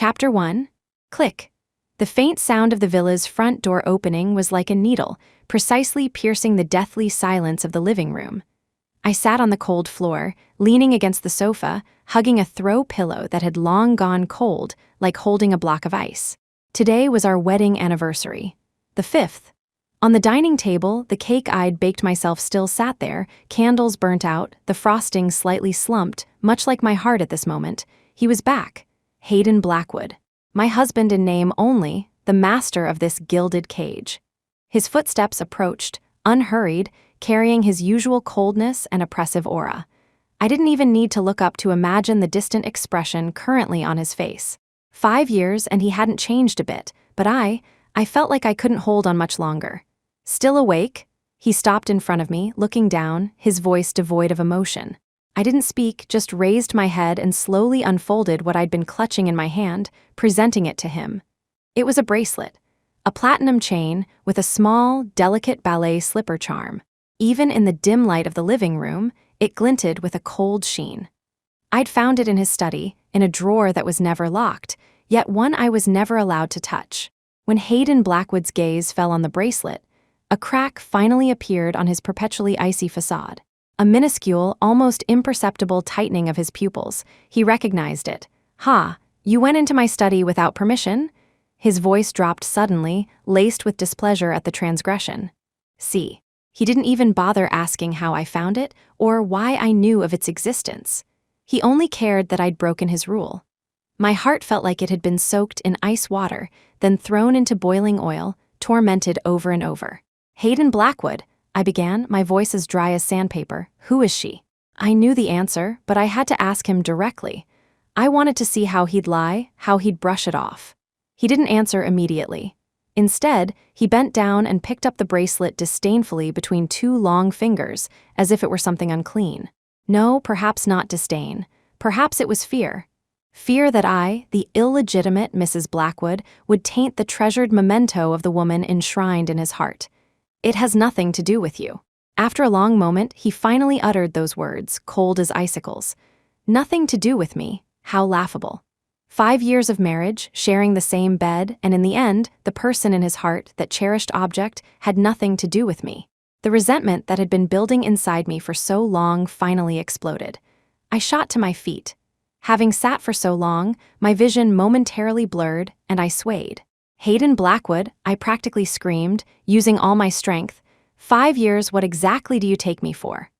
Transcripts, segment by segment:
Chapter 1. Click. The faint sound of the villa's front door opening was like a needle, precisely piercing the deathly silence of the living room. I sat on the cold floor, leaning against the sofa, hugging a throw pillow that had long gone cold, like holding a block of ice. Today was our wedding anniversary. The 5th. On the dining table, the cake I'd baked myself still sat there, candles burnt out, the frosting slightly slumped, much like my heart at this moment. He was back. Hayden Blackwood. My husband in name only, the master of this gilded cage. His footsteps approached, unhurried, carrying his usual coldness and oppressive aura. I didn't even need to look up to imagine the distant expression currently on his face. 5 years and he hadn't changed a bit, but I felt like I couldn't hold on much longer. Still awake? He stopped in front of me, looking down, his voice devoid of emotion. I didn't speak, just raised my head and slowly unfolded what I'd been clutching in my hand, presenting it to him. It was a bracelet, a platinum chain with a small, delicate ballet slipper charm. Even in the dim light of the living room, it glinted with a cold sheen. I'd found it in his study, in a drawer that was never locked, yet one I was never allowed to touch. When Hayden Blackwood's gaze fell on the bracelet, a crack finally appeared on his perpetually icy facade. A minuscule, almost imperceptible tightening of his pupils. He recognized it. "Ha, you went into my study without permission?" His voice dropped suddenly, laced with displeasure at the transgression. See. He didn't even bother asking how I found it or why I knew of its existence. He only cared that I'd broken his rule. My heart felt like it had been soaked in ice water, then thrown into boiling oil, tormented over and over. "Hayden Blackwood," I began, my voice as dry as sandpaper. "Who is she?" I knew the answer, but I had to ask him directly. I wanted to see how he'd lie, how he'd brush it off. He didn't answer immediately. Instead, he bent down and picked up the bracelet disdainfully between 2 long fingers, as if it were something unclean. No, perhaps not disdain. Perhaps it was fear. Fear that I, the illegitimate Mrs. Blackwood, would taint the treasured memento of the woman enshrined in his heart. "It has nothing to do with you." After a long moment, he finally uttered those words, cold as icicles. Nothing to do with me. How laughable. 5 years of marriage, sharing the same bed, and in the end, the person in his heart, that cherished object, had nothing to do with me. The resentment that had been building inside me for so long finally exploded. I shot to my feet. Having sat for so long, my vision momentarily blurred, and I swayed. "Hayden Blackwood," I practically screamed, using all my strength. 5 years, what exactly do you take me for?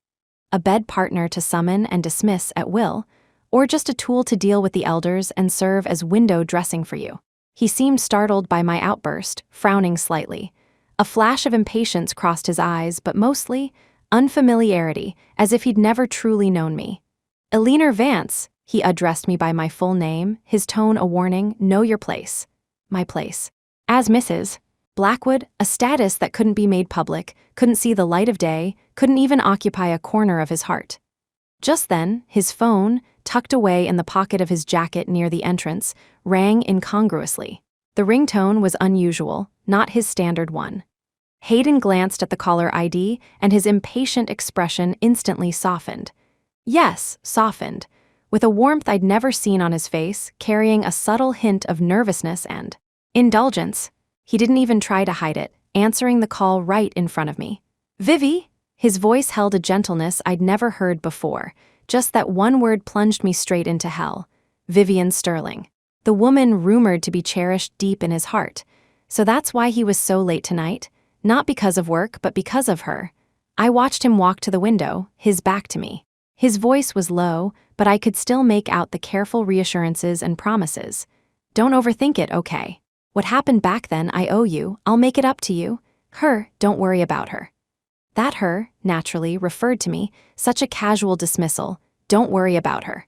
A bed partner to summon and dismiss at will? Or just a tool to deal with the elders and serve as window dressing for you? He seemed startled by my outburst, frowning slightly. A flash of impatience crossed his eyes, but mostly unfamiliarity, as if he'd never truly known me. "Eleanor Vance," he addressed me by my full name, his tone a warning. "Know your place." My place. As Mrs. Blackwood, a status that couldn't be made public, couldn't see the light of day, couldn't even occupy a corner of his heart. Just then, his phone, tucked away in the pocket of his jacket near the entrance, rang incongruously. The ringtone was unusual, not his standard one. Hayden glanced at the caller ID, and his impatient expression instantly softened. Yes, softened, with a warmth I'd never seen on his face, carrying a subtle hint of nervousness and indulgence. He didn't even try to hide it, answering the call right in front of me. "Vivi?" His voice held a gentleness I'd never heard before. Just that one word plunged me straight into hell. Vivian Sterling. The woman rumored to be cherished deep in his heart. So that's why he was so late tonight? Not because of work, but because of her. I watched him walk to the window, his back to me. His voice was low, but I could still make out the careful reassurances and promises. "Don't overthink it, okay? What happened back then, I owe you. I'll make it up to you. Her, don't worry about her." That her, naturally, referred to me, such a casual dismissal. Don't worry about her.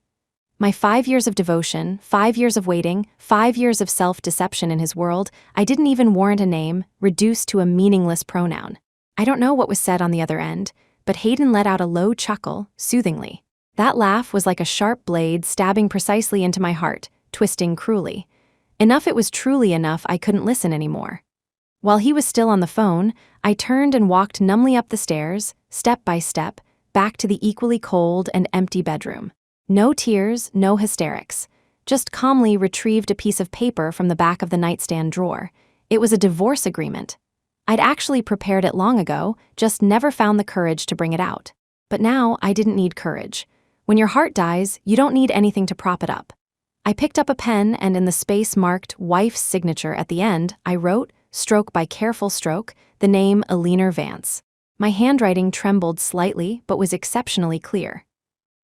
My 5 years of devotion, 5 years of waiting, 5 years of self-deception in his world, I didn't even warrant a name, reduced to a meaningless pronoun. I don't know what was said on the other end, but Hayden let out a low chuckle, soothingly. That laugh was like a sharp blade stabbing precisely into my heart, twisting cruelly. Enough it was truly enough I couldn't listen anymore. While he was still on the phone, I turned and walked numbly up the stairs, step by step, back to the equally cold and empty bedroom. No tears, no hysterics. just calmly retrieved a piece of paper from the back of the nightstand drawer. It was a divorce agreement. I'd actually prepared it long ago, just never found the courage to bring it out. But now I didn't need courage. When your heart dies, you don't need anything to prop it up. I picked up a pen and in the space marked wife's signature at the end, I wrote, stroke by careful stroke, the name Alistair Vance. My handwriting trembled slightly but was exceptionally clear.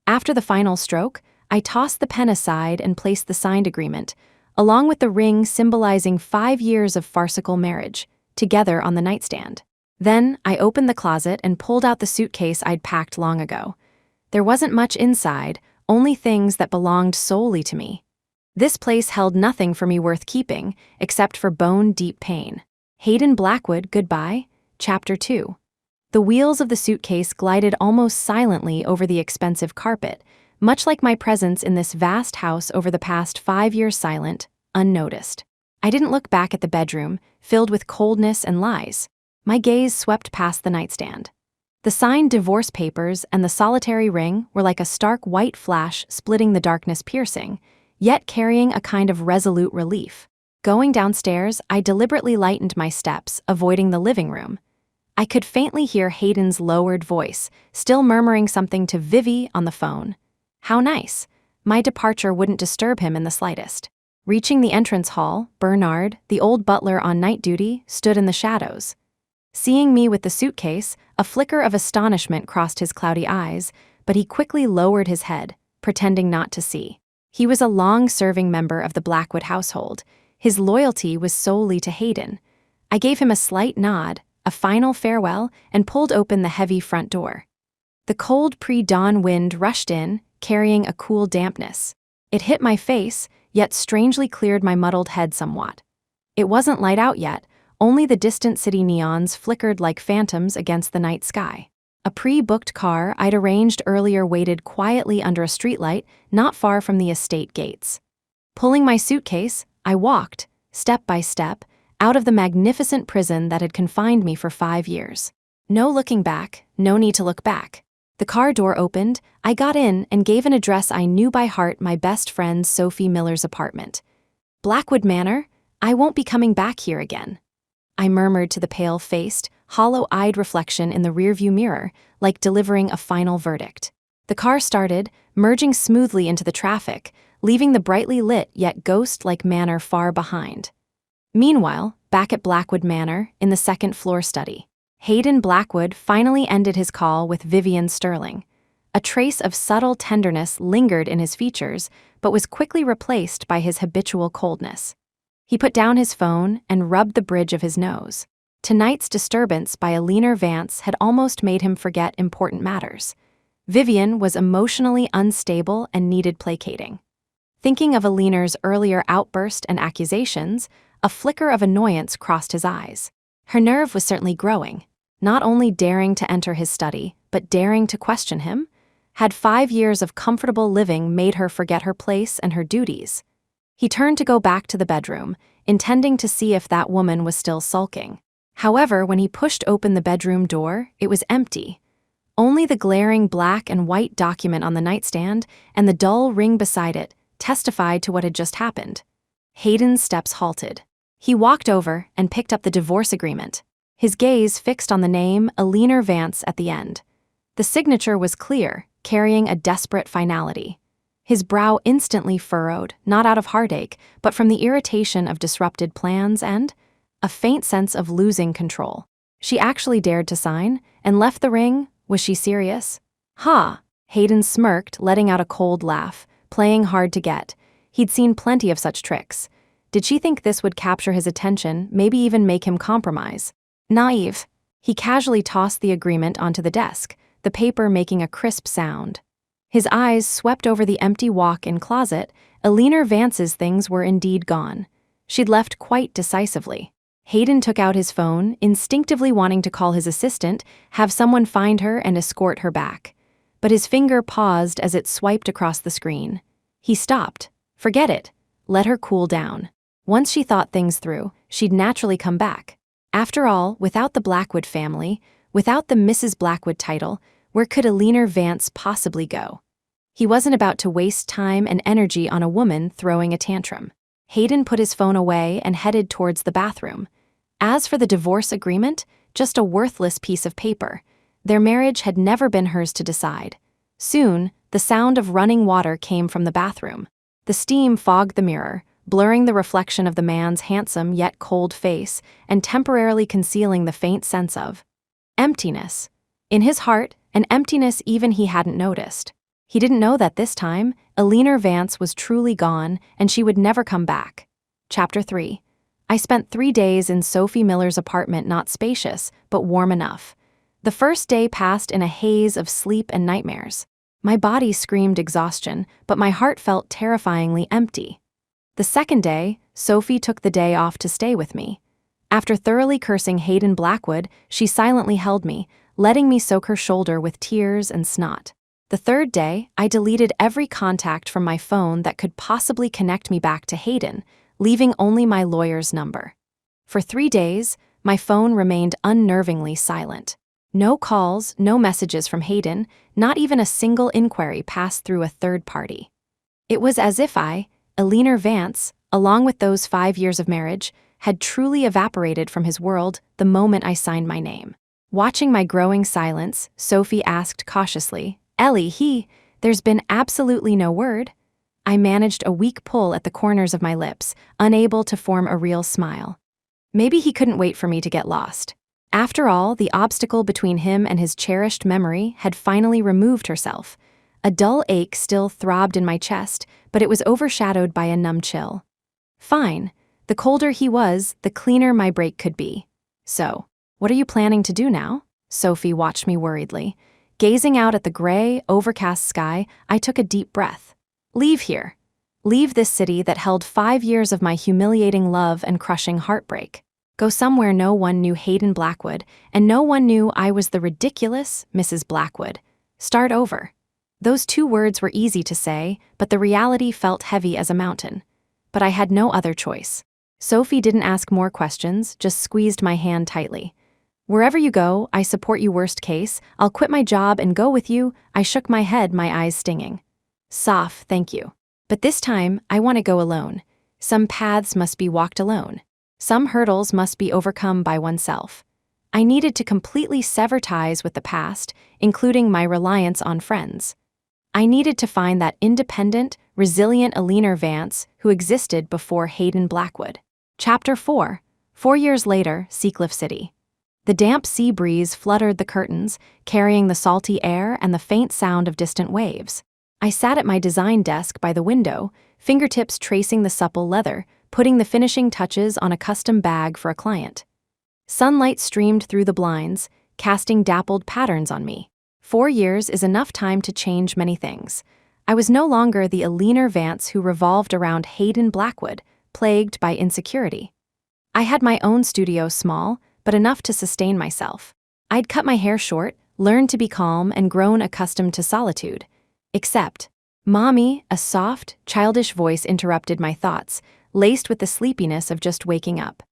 After the final stroke, I tossed the pen aside and placed the signed agreement, along with the ring symbolizing 5 years of farcical marriage, together on the nightstand. Then, I opened the closet and pulled out the suitcase I'd packed long ago. There wasn't much inside, only things that belonged solely to me. This place held nothing for me worth keeping, except for bone-deep pain. Hayden Blackwood, goodbye. Chapter 2. The wheels of the suitcase glided almost silently over the expensive carpet, much like my presence in this vast house over the past 5 years silent, unnoticed. I didn't look back at the bedroom, filled with coldness and lies. My gaze swept past the nightstand. The signed divorce papers and the solitary ring were like a stark white flash splitting the darkness piercing, yet carrying a kind of resolute relief. Going downstairs, I deliberately lightened my steps, avoiding the living room. I could faintly hear Hayden's lowered voice, still murmuring something to Vivi on the phone. How nice. My departure wouldn't disturb him in the slightest. Reaching the entrance hall, Bernard, the old butler on night duty, stood in the shadows. Seeing me with the suitcase, a flicker of astonishment crossed his cloudy eyes, but he quickly lowered his head, pretending not to see. He was a long-serving member of the Blackwood household. His loyalty was solely to Hayden. I gave him a slight nod, a final farewell, and pulled open the heavy front door. The cold pre-dawn wind rushed in, carrying a cool dampness. It hit my face, yet strangely cleared my muddled head somewhat. It wasn't light out yet, only the distant city neons flickered like phantoms against the night sky. A pre-booked car I'd arranged earlier waited quietly under a streetlight not far from the estate gates. Pulling my suitcase, I walked, step by step, out of the magnificent prison that had confined me for 5 years. No looking back, no need to look back. The car door opened, I got in and gave an address I knew by heart, my best friend Sophie Miller's apartment. Blackwood Manor, I won't be coming back here again. I murmured to the pale-faced, hollow-eyed reflection in the rearview mirror, like delivering a final verdict. The car started, merging smoothly into the traffic, leaving the brightly lit yet ghost-like manor far behind. Meanwhile, back at Blackwood Manor, in the second-floor study, Hayden Blackwood finally ended his call with Vivian Sterling. A trace of subtle tenderness lingered in his features, but was quickly replaced by his habitual coldness. He put down his phone and rubbed the bridge of his nose. Tonight's disturbance by Alistair Vance had almost made him forget important matters. Vivian was emotionally unstable and needed placating. Thinking of Alistair's earlier outburst and accusations, a flicker of annoyance crossed his eyes. Her nerve was certainly growing, not only daring to enter his study, but daring to question him. Had 5 years of comfortable living made her forget her place and her duties? He turned to go back to the bedroom, intending to see if that woman was still sulking. However, when he pushed open the bedroom door, it was empty. Only the glaring black and white document on the nightstand and the dull ring beside it testified to what had just happened. Hayden's steps halted. He walked over and picked up the divorce agreement, his gaze fixed on the name Alistair Vance at the end. The signature was clear, carrying a desperate finality. His brow instantly furrowed, not out of heartache, but from the irritation of disrupted plans and a faint sense of losing control. She actually dared to sign, and left the ring? Was she serious? Ha! Hayden smirked, letting out a cold laugh, playing hard to get. He'd seen plenty of such tricks. Did she think this would capture his attention, maybe even make him compromise? Naive. He casually tossed the agreement onto the desk, the paper making a crisp sound. His eyes swept over the empty walk-in closet. Alistair Vance's things were indeed gone. She'd left quite decisively. Hayden took out his phone, instinctively wanting to call his assistant, have someone find her and escort her back. But his finger paused as it swiped across the screen. He stopped. Forget it. Let her cool down. Once she thought things through, she'd naturally come back. After all, without the Blackwood family, without the Mrs. Blackwood title, where could Alistair Vance possibly go? He wasn't about to waste time and energy on a woman throwing a tantrum. Hayden put his phone away and headed towards the bathroom. As for the divorce agreement, just a worthless piece of paper. Their marriage had never been hers to decide. Soon, the sound of running water came from the bathroom. The steam fogged the mirror, blurring the reflection of the man's handsome yet cold face and temporarily concealing the faint sense of emptiness. In his heart, an emptiness even he hadn't noticed. He didn't know that this time, Eleanor Vance was truly gone and she would never come back. Chapter 3. I spent 3 days in Sophie Miller's apartment, not spacious, but warm enough. The first day passed in a haze of sleep and nightmares. My body screamed exhaustion, but my heart felt terrifyingly empty. The second day, Sophie took the day off to stay with me. After thoroughly cursing Hayden Blackwood, she silently held me, letting me soak her shoulder with tears and snot. The third day, I deleted every contact from my phone that could possibly connect me back to Hayden, leaving only my lawyer's number. For 3 days, my phone remained unnervingly silent. No calls, no messages from Hayden, not even a single inquiry passed through a third party. It was as if Eleanor Vance, along with those 5 years of marriage, had truly evaporated from his world the moment I signed my name. Watching my growing silence, Sophie asked cautiously, "Ellie, there's been absolutely no word?" I managed a weak pull at the corners of my lips, unable to form a real smile. Maybe he couldn't wait for me to get lost. After all, the obstacle between him and his cherished memory had finally removed herself. A dull ache still throbbed in my chest, but it was overshadowed by a numb chill. Fine. The colder he was, the cleaner my break could be. So, what are you planning to do now? Sophie watched me worriedly. Gazing out at the gray, overcast sky, I took a deep breath. Leave here. Leave this city that held 5 years of my humiliating love and crushing heartbreak. Go somewhere no one knew Hayden Blackwood, and no one knew I was the ridiculous Mrs. Blackwood. Start over. Those 2 words were easy to say, but the reality felt heavy as a mountain. But I had no other choice. Sophie didn't ask more questions, just squeezed my hand tightly. Wherever you go, I support you worst case. I'll quit my job and go with you. I shook my head, my eyes stinging. Soph, thank you. But this time, I want to go alone. Some paths must be walked alone. Some hurdles must be overcome by oneself. I needed to completely sever ties with the past, including my reliance on friends. I needed to find that independent, resilient Eleanor Vance who existed before Hayden Blackwood. Chapter 4. 4 years later, Seacliff City. The damp sea breeze fluttered the curtains, carrying the salty air and the faint sound of distant waves. I sat at my design desk by the window, fingertips tracing the supple leather, putting the finishing touches on a custom bag for a client. Sunlight streamed through the blinds, casting dappled patterns on me. 4 years is enough time to change many things. I was no longer the Eleanor Vance who revolved around Hayden Blackwood, plagued by insecurity. I had my own studio, small, but enough to sustain myself. I'd cut my hair short, learned to be calm, and grown accustomed to solitude. Except, Mommy, a soft, childish voice interrupted my thoughts, laced with the sleepiness of just waking up.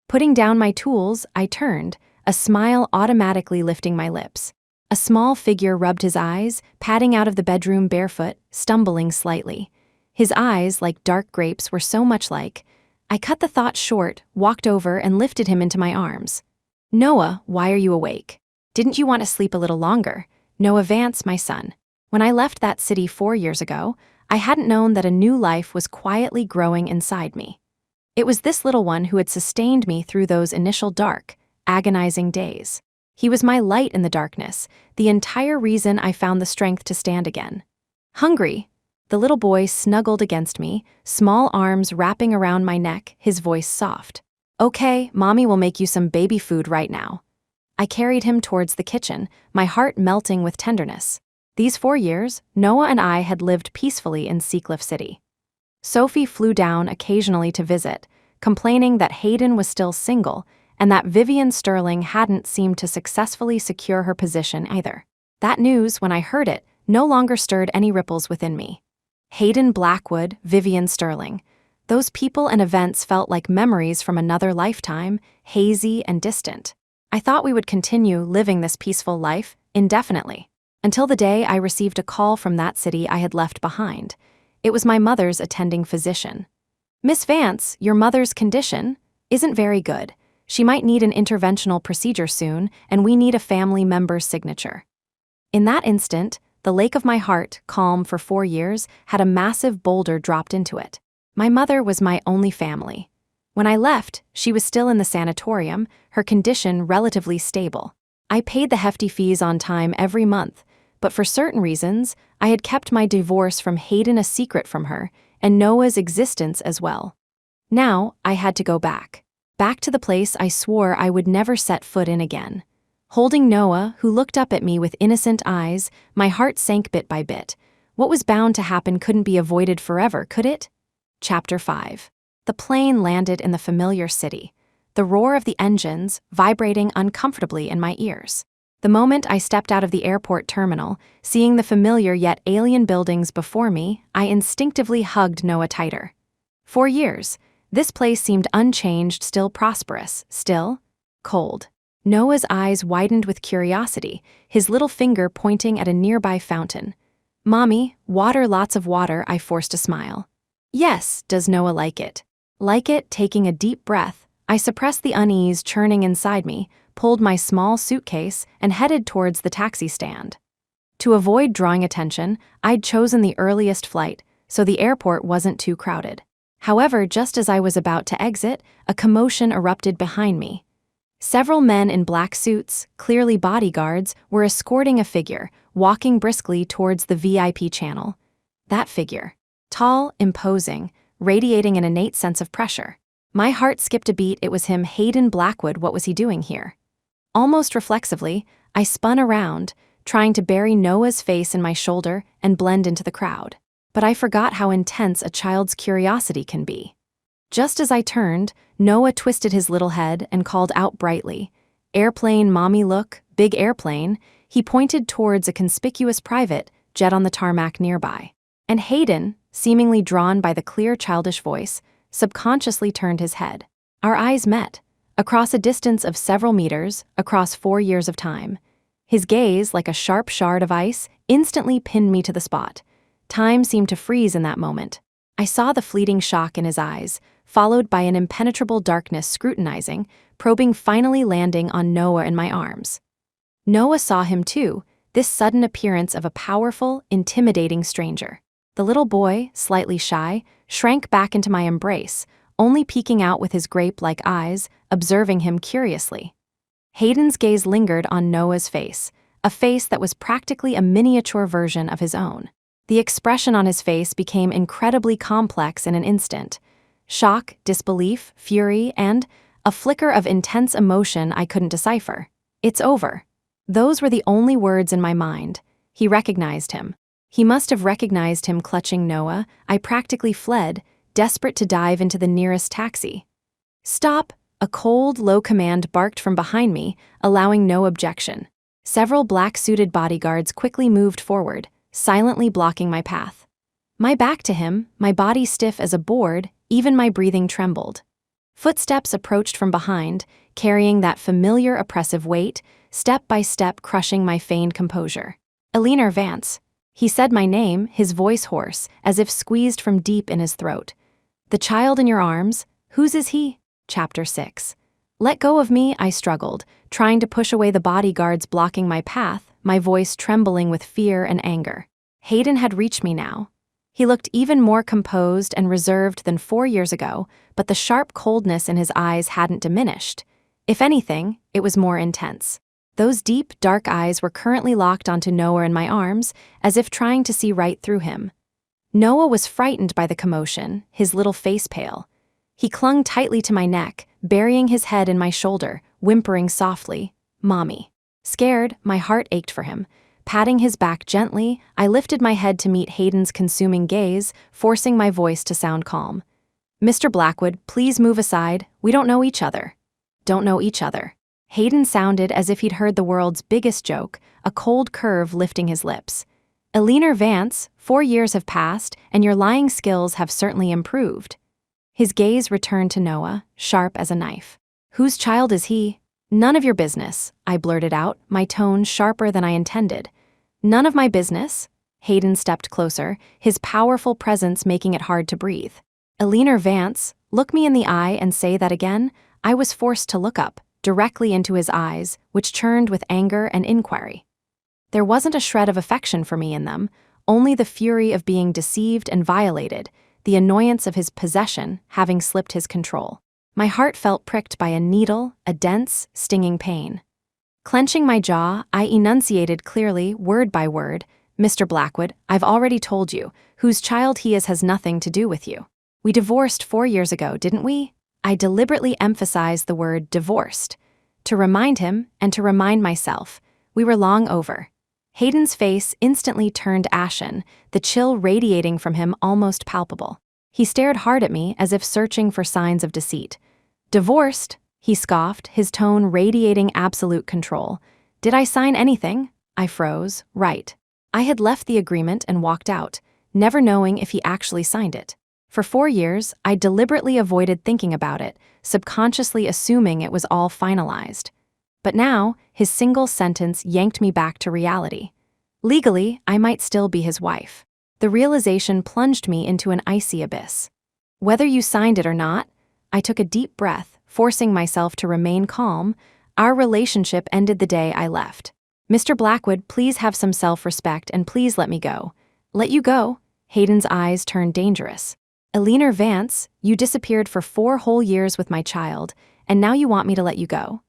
Putting down my tools, I turned, a smile automatically lifting my lips. A small figure rubbed his eyes, padding out of the bedroom barefoot, stumbling slightly. His eyes, like dark grapes, were so much like. I cut the thought short, walked over, and lifted him into my arms. Noah, why are you awake? Didn't you want to sleep a little longer? Noah Vance, my son. When I left that city 4 years ago, I hadn't known that a new life was quietly growing inside me. It was this little one who had sustained me through those initial dark, agonizing days. He was my light in the darkness, the entire reason I found the strength to stand again. Hungry? The little boy snuggled against me, small arms wrapping around my neck, his voice soft. Okay, Mommy will make you some baby food right now. I carried him towards the kitchen, my heart melting with tenderness. These 4 years, Noah and I had lived peacefully in Seacliff City. Sophie flew down occasionally to visit, complaining that Hayden was still single and that Vivian Sterling hadn't seemed to successfully secure her position either. That news, when I heard it, no longer stirred any ripples within me. Hayden Blackwood, Vivian Sterling. Those people and events felt like memories from another lifetime, hazy and distant. I thought we would continue living this peaceful life indefinitely. until the day I received a call from that city I had left behind. It was my mother's attending physician. "Miss Vance, your mother's condition isn't very good. She might need an interventional procedure soon, and we need a family member's signature." In that instant, the lake of my heart, calm for 4 years, had a massive boulder dropped into it. My mother was my only family. When I left, she was still in the sanatorium, her condition relatively stable. I paid the hefty fees on time every month, but for certain reasons, I had kept my divorce from Hayden a secret from her, and Noah's existence as well. Now, I had to go back to the place I swore I would never set foot in again. Holding Noah, who looked up at me with innocent eyes, my heart sank bit by bit. What was bound to happen couldn't be avoided forever, could it? Chapter 5. The plane landed in the familiar city, the roar of the engines vibrating uncomfortably in my ears. The moment I stepped out of the airport terminal, seeing the familiar yet alien buildings before me, I instinctively hugged Noah tighter. 4 years. This place seemed unchanged, still prosperous, still cold. Noah's eyes widened with curiosity, his little finger pointing at a nearby fountain. "Mommy, water, lots of water," I forced a smile. "Yes, does Noah like it?" Like it, taking a deep breath, I suppressed the unease churning inside me, pulled my small suitcase, and headed towards the taxi stand. To avoid drawing attention, I'd chosen the earliest flight, so the airport wasn't too crowded. However, just as I was about to exit, a commotion erupted behind me. Several men in black suits, clearly bodyguards, were escorting a figure, walking briskly towards the VIP channel. That figure. Tall, imposing, radiating an innate sense of pressure. My heart skipped a beat. It was him, Hayden Blackwood. What was he doing here? Almost reflexively, I spun around, trying to bury Noah's face in my shoulder and blend into the crowd. But I forgot how intense a child's curiosity can be. Just as I turned, Noah twisted his little head and called out brightly, "Airplane, mommy, look, big airplane." He pointed towards a conspicuous private jet on the tarmac nearby. And Hayden, seemingly drawn by the clear childish voice, subconsciously turned his head. Our eyes met, across a distance of several meters, across 4 years of time. His gaze, like a sharp shard of ice, instantly pinned me to the spot. Time seemed to freeze in that moment. I saw the fleeting shock in his eyes, followed by an impenetrable darkness scrutinizing, probing, finally landing on Noah in my arms. Noah saw him too, this sudden appearance of a powerful, intimidating stranger. The little boy, slightly shy, shrank back into my embrace, only peeking out with his grape-like eyes, observing him curiously. Hayden's gaze lingered on Noah's face, a face that was practically a miniature version of his own. The expression on his face became incredibly complex in an instant. Shock, disbelief, fury, and a flicker of intense emotion I couldn't decipher. "It's over." Those were the only words in my mind. He recognized him. He must have recognized him clutching Noah. I practically fled, desperate to dive into the nearest taxi. "Stop!" A cold, low command barked from behind me, allowing no objection. Several black-suited bodyguards quickly moved forward, silently blocking my path. My back to him, my body stiff as a board, even my breathing trembled. Footsteps approached from behind, carrying that familiar oppressive weight, step by step crushing my feigned composure. "Alistair Vance." He said my name, his voice hoarse, as if squeezed from deep in his throat. "The child in your arms, whose is he?" Chapter 6. "Let go of me," I struggled, trying to push away the bodyguards blocking my path, my voice trembling with fear and anger. Hayden had reached me now. He looked even more composed and reserved than 4 years ago, but the sharp coldness in his eyes hadn't diminished. If anything, it was more intense. Those deep, dark eyes were currently locked onto Noah in my arms, as if trying to see right through him. Noah was frightened by the commotion, his little face pale. He clung tightly to my neck, burying his head in my shoulder, whimpering softly, "Mommy." Scared, my heart ached for him. Patting his back gently, I lifted my head to meet Hayden's consuming gaze, forcing my voice to sound calm. "Mr. Blackwood, please move aside. We don't know each other." "Don't know each other." Hayden sounded as if he'd heard the world's biggest joke, a cold curve lifting his lips. "Alistair Vance, 4 years have passed, and your lying skills have certainly improved." His gaze returned to Noah, sharp as a knife. "Whose child is he?" "None of your business," I blurted out, my tone sharper than I intended. None of my business. Hayden stepped closer, his powerful presence making it hard to breathe. Alistair Vance, look me in the eye and say that again. I was forced to look up, directly into his eyes, which churned with anger and inquiry. There wasn't a shred of affection for me in them, only the fury of being deceived and violated, the annoyance of his possession having slipped his control. My heart felt pricked by a needle, a dense, stinging pain. Clenching my jaw, I enunciated clearly, word by word, Mr. Blackwood, I've already told you, whose child he is has nothing to do with you. We divorced 4 years ago, didn't we? I deliberately emphasized the word divorced. To remind him, and to remind myself, we were long over. Hayden's face instantly turned ashen, the chill radiating from him almost palpable. He stared hard at me as if searching for signs of deceit. Divorced? He scoffed, his tone radiating absolute control. Did I sign anything? I froze. Right. I had left the agreement and walked out, never knowing if he actually signed it. For 4 years, I deliberately avoided thinking about it, subconsciously assuming it was all finalized. But now, his single sentence yanked me back to reality. Legally, I might still be his wife. The realization plunged me into an icy abyss. Whether you signed it or not, I took a deep breath, forcing myself to remain calm. Our relationship ended the day I left. Mr. Blackwood, please have some self-respect and please let me go. Let you go? Hayden's eyes turned dangerous. Alistair Vance, you disappeared for 4 whole years with my child, and now you want me to let you go?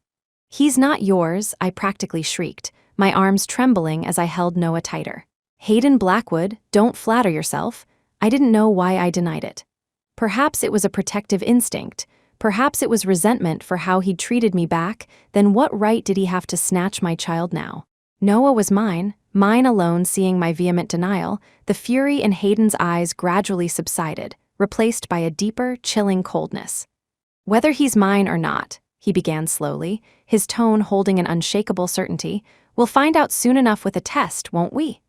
He's not yours, I practically shrieked, my arms trembling as I held Noah tighter. Hayden Blackwood, don't flatter yourself. I didn't know why I denied it. Perhaps it was a protective instinct. Perhaps it was resentment for how he'd treated me back. Then what right did he have to snatch my child now? Noah was mine alone. Seeing my vehement denial, the fury in Hayden's eyes gradually subsided, replaced by a deeper, chilling coldness. Whether he's mine or not, he began slowly, his tone holding an unshakable certainty, we'll find out soon enough with a test, won't we?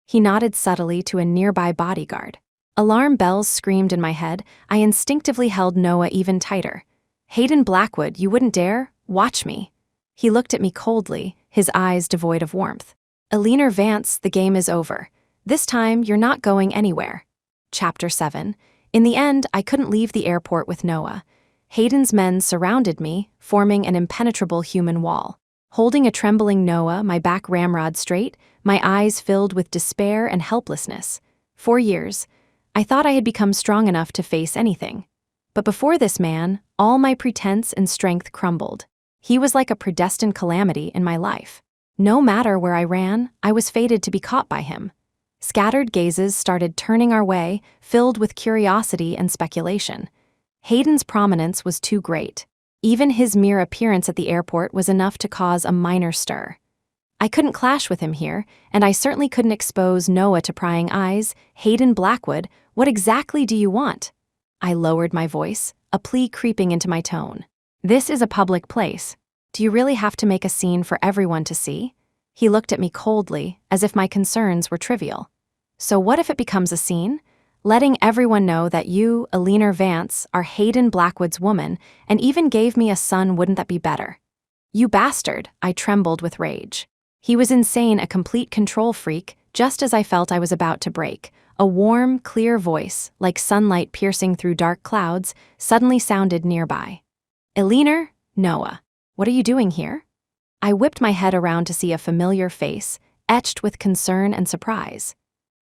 He nodded subtly to a nearby bodyguard. Alarm bells screamed in my head. I instinctively held Noah even tighter. Hayden Blackwood, you wouldn't dare? Watch me. He looked at me coldly, his eyes devoid of warmth. Alistair Vance, the game is over. This time, you're not going anywhere. Chapter 7. In the end, I couldn't leave the airport with Noah. Hayden's men surrounded me, forming an impenetrable human wall. Holding a trembling Noah, my back ramrod straight, my eyes filled with despair and helplessness. 4 years. I thought I had become strong enough to face anything. But before this man, all my pretense and strength crumbled. He was like a predestined calamity in my life. No matter where I ran, I was fated to be caught by him. Scattered gazes started turning our way, filled with curiosity and speculation. Hayden's prominence was too great. Even his mere appearance at the airport was enough to cause a minor stir. I couldn't clash with him here, and I certainly couldn't expose Noah to prying eyes. Hayden Blackwood, what exactly do you want? I lowered my voice, a plea creeping into my tone. This is a public place. Do you really have to make a scene for everyone to see? He looked at me coldly, as if my concerns were trivial. So what if it becomes a scene? Letting everyone know that you, Alistair Vance, are Hayden Blackwood's woman, and even gave me a son, wouldn't that be better? You bastard, I trembled with rage. He was insane, a complete control freak, just as I felt I was about to break. A warm, clear voice, like sunlight piercing through dark clouds, suddenly sounded nearby. Alistair? Noah. What are you doing here? I whipped my head around to see a familiar face, etched with concern and surprise.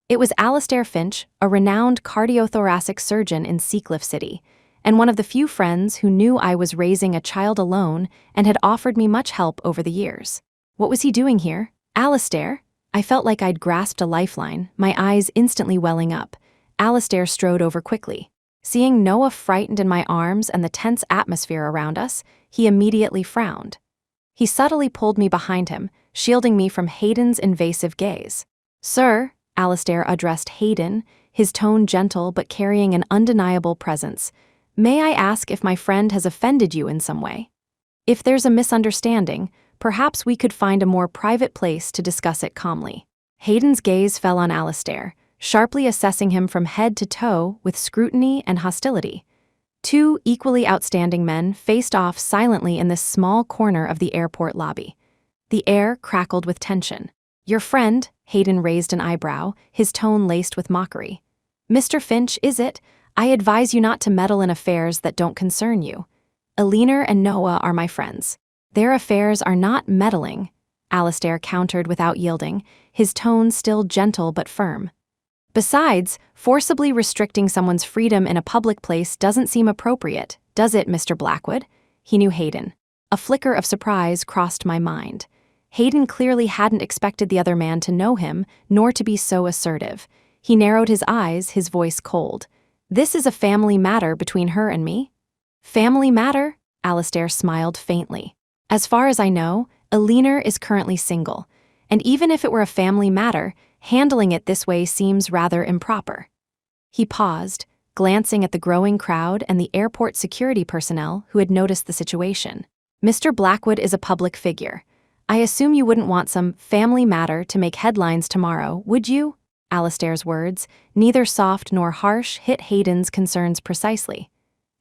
It was Alistair Finch, a renowned cardiothoracic surgeon in Seacliff City, and one of the few friends who knew I was raising a child alone and had offered me much help over the years. What was he doing here? Alistair? I felt like I'd grasped a lifeline, my eyes instantly welling up. Alistair strode over quickly. Seeing Noah frightened in my arms and the tense atmosphere around us, he immediately frowned. He subtly pulled me behind him, shielding me from Hayden's invasive gaze. Sir, Alistair addressed Hayden, his tone gentle but carrying an undeniable presence. May I ask if my friend has offended you in some way? If there's a misunderstanding, perhaps we could find a more private place to discuss it calmly. Hayden's gaze fell on Alistair, sharply assessing him from head to toe with scrutiny and hostility. 2 equally outstanding men faced off silently in this small corner of the airport lobby. The air crackled with tension. Your friend, Hayden raised an eyebrow, his tone laced with mockery. "Mr. Finch, is it? I advise you not to meddle in affairs that don't concern you. Alistair and Noah are my friends. Their affairs are not meddling," Alistair countered without yielding, his tone still gentle but firm. "Besides, forcibly restricting someone's freedom in a public place doesn't seem appropriate, does it, Mr. Blackwood?" He knew Hayden. A flicker of surprise crossed my mind. Hayden clearly hadn't expected the other man to know him, nor to be so assertive. He narrowed his eyes, his voice cold. "This is a family matter between her and me." "Family matter?" Alistair smiled faintly. "As far as I know, Alistair is currently single, and even if it were a family matter, handling it this way seems rather improper." He paused, glancing at the growing crowd and the airport security personnel who had noticed the situation. "Mr. Blackwood is a public figure. I assume you wouldn't want some family matter to make headlines tomorrow, would you?" Alistair's words, neither soft nor harsh, hit Hayden's concerns precisely.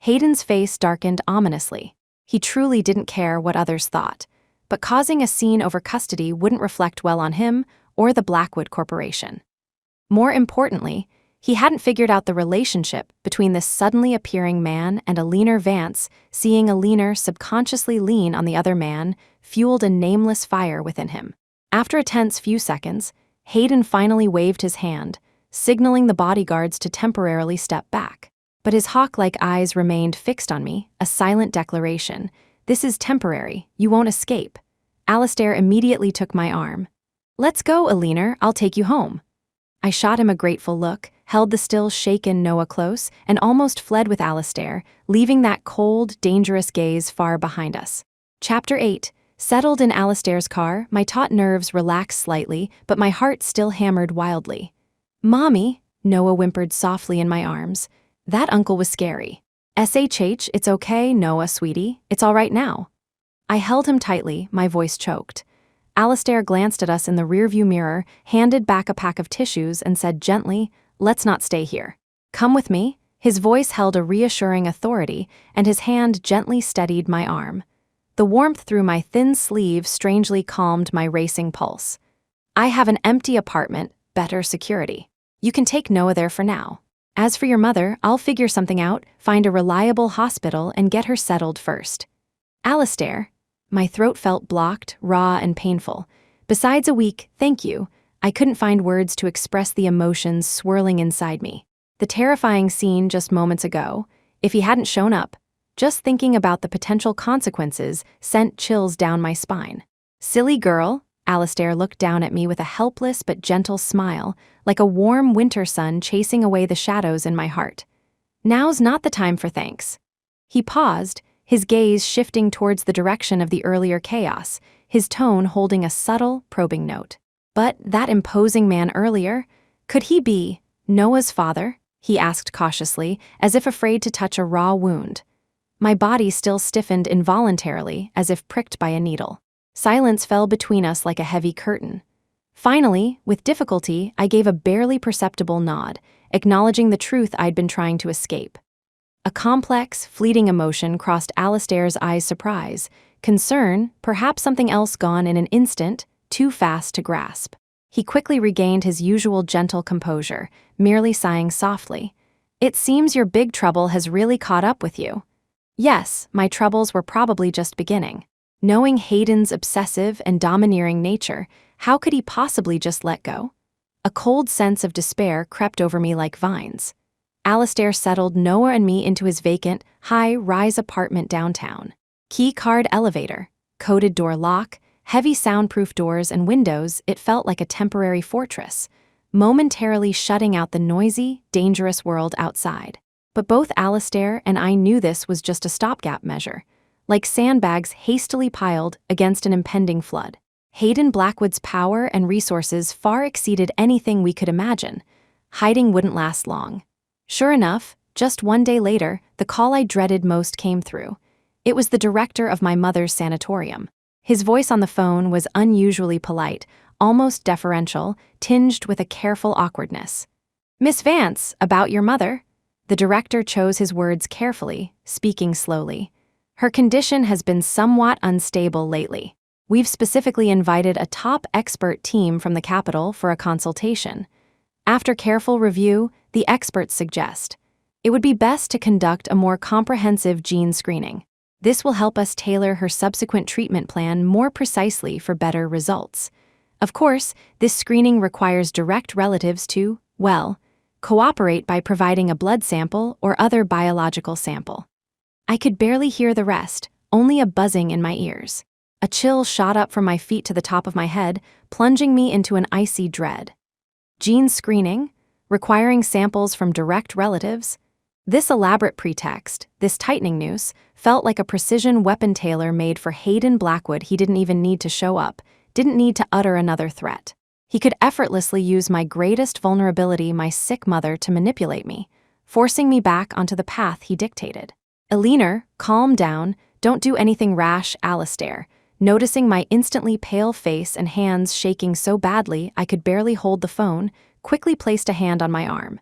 Hayden's face darkened ominously. He truly didn't care what others thought, but causing a scene over custody wouldn't reflect well on him or the Blackwood Corporation. More importantly, he hadn't figured out the relationship between this suddenly appearing man and Alistair Vance. Seeing Alistair subconsciously lean on the other man fueled a nameless fire within him. After a tense few seconds, Hayden finally waved his hand, signaling the bodyguards to temporarily step back. But his hawk-like eyes remained fixed on me, a silent declaration. "This is temporary, you won't escape." Alistair immediately took my arm. "Let's go, Alistair, I'll take you home." I shot him a grateful look, held the still shaken Noah close, and almost fled with Alistair, leaving that cold, dangerous gaze far behind us. Chapter 8. Settled in Alistair's car, my taut nerves relaxed slightly, but my heart still hammered wildly. "Mommy," Noah whimpered softly in my arms. That uncle was scary. "SHH, it's okay, Noah, sweetie. It's all right now." I held him tightly, my voice choked. Alistair glanced at us in the rearview mirror, handed back a pack of tissues, and said gently, "Let's not stay here. Come with me." His voice held a reassuring authority, and his hand gently steadied my arm. The warmth through my thin sleeve strangely calmed my racing pulse. "I have an empty apartment, better security. You can take Noah there for now. As for your mother, I'll figure something out, find a reliable hospital, and get her settled first." "Alistair." My throat felt blocked, raw, and painful. Besides a weak "thank you," I couldn't find words to express the emotions swirling inside me. The terrifying scene just moments ago, if he hadn't shown up, just thinking about the potential consequences sent chills down my spine. "Silly girl," Alistair looked down at me with a helpless but gentle smile, like a warm winter sun chasing away the shadows in my heart. "Now's not the time for thanks." He paused, his gaze shifting towards the direction of the earlier chaos, his tone holding a subtle, probing note. "But that imposing man earlier, could he be Noah's father?" he asked cautiously, as if afraid to touch a raw wound. My body still stiffened involuntarily, as if pricked by a needle. Silence fell between us like a heavy curtain. Finally, with difficulty, I gave a barely perceptible nod, acknowledging the truth I'd been trying to escape. A complex, fleeting emotion crossed Alistair's eyes: surprise, concern, perhaps something else gone in an instant, too fast to grasp. He quickly regained his usual gentle composure, merely sighing softly. "It seems your big trouble has really caught up with you." Yes, my troubles were probably just beginning. Knowing Hayden's obsessive and domineering nature, how could he possibly just let go? A cold sense of despair crept over me like vines. Alistair settled Noah and me into his vacant, high-rise apartment downtown. Key-card elevator, coded door lock, heavy soundproof doors and windows, it felt like a temporary fortress, momentarily shutting out the noisy, dangerous world outside. But both Alistair and I knew this was just a stopgap measure, like sandbags hastily piled against an impending flood. Hayden Blackwood's power and resources far exceeded anything we could imagine. Hiding wouldn't last long. Sure enough, just one day later, the call I dreaded most came through. It was the director of my mother's sanatorium. His voice on the phone was unusually polite, almost deferential, tinged with a careful awkwardness. "Miss Vance, about your mother?" The director chose his words carefully, speaking slowly. "Her condition has been somewhat unstable lately." We've specifically invited a top expert team from the Capitol for a consultation. After careful review, the experts suggest it would be best to conduct a more comprehensive gene screening. This will help us tailor her subsequent treatment plan more precisely for better results. Of course, this screening requires direct relatives to, well, cooperate by providing a blood sample or other biological sample. I could barely hear the rest, only a buzzing in my ears. A chill shot up from my feet to the top of my head, plunging me into an icy dread. Gene screening? Requiring samples from direct relatives? This elaborate pretext, this tightening noose, felt like a precision weapon tailor-made for Hayden Blackwood. He didn't even need to show up, didn't need to utter another threat. He could effortlessly use my greatest vulnerability, my sick mother, to manipulate me, forcing me back onto the path he dictated. Eleanor, calm down, don't do anything rash, Alistair, noticing my instantly pale face and hands shaking so badly I could barely hold the phone, quickly placed a hand on my arm.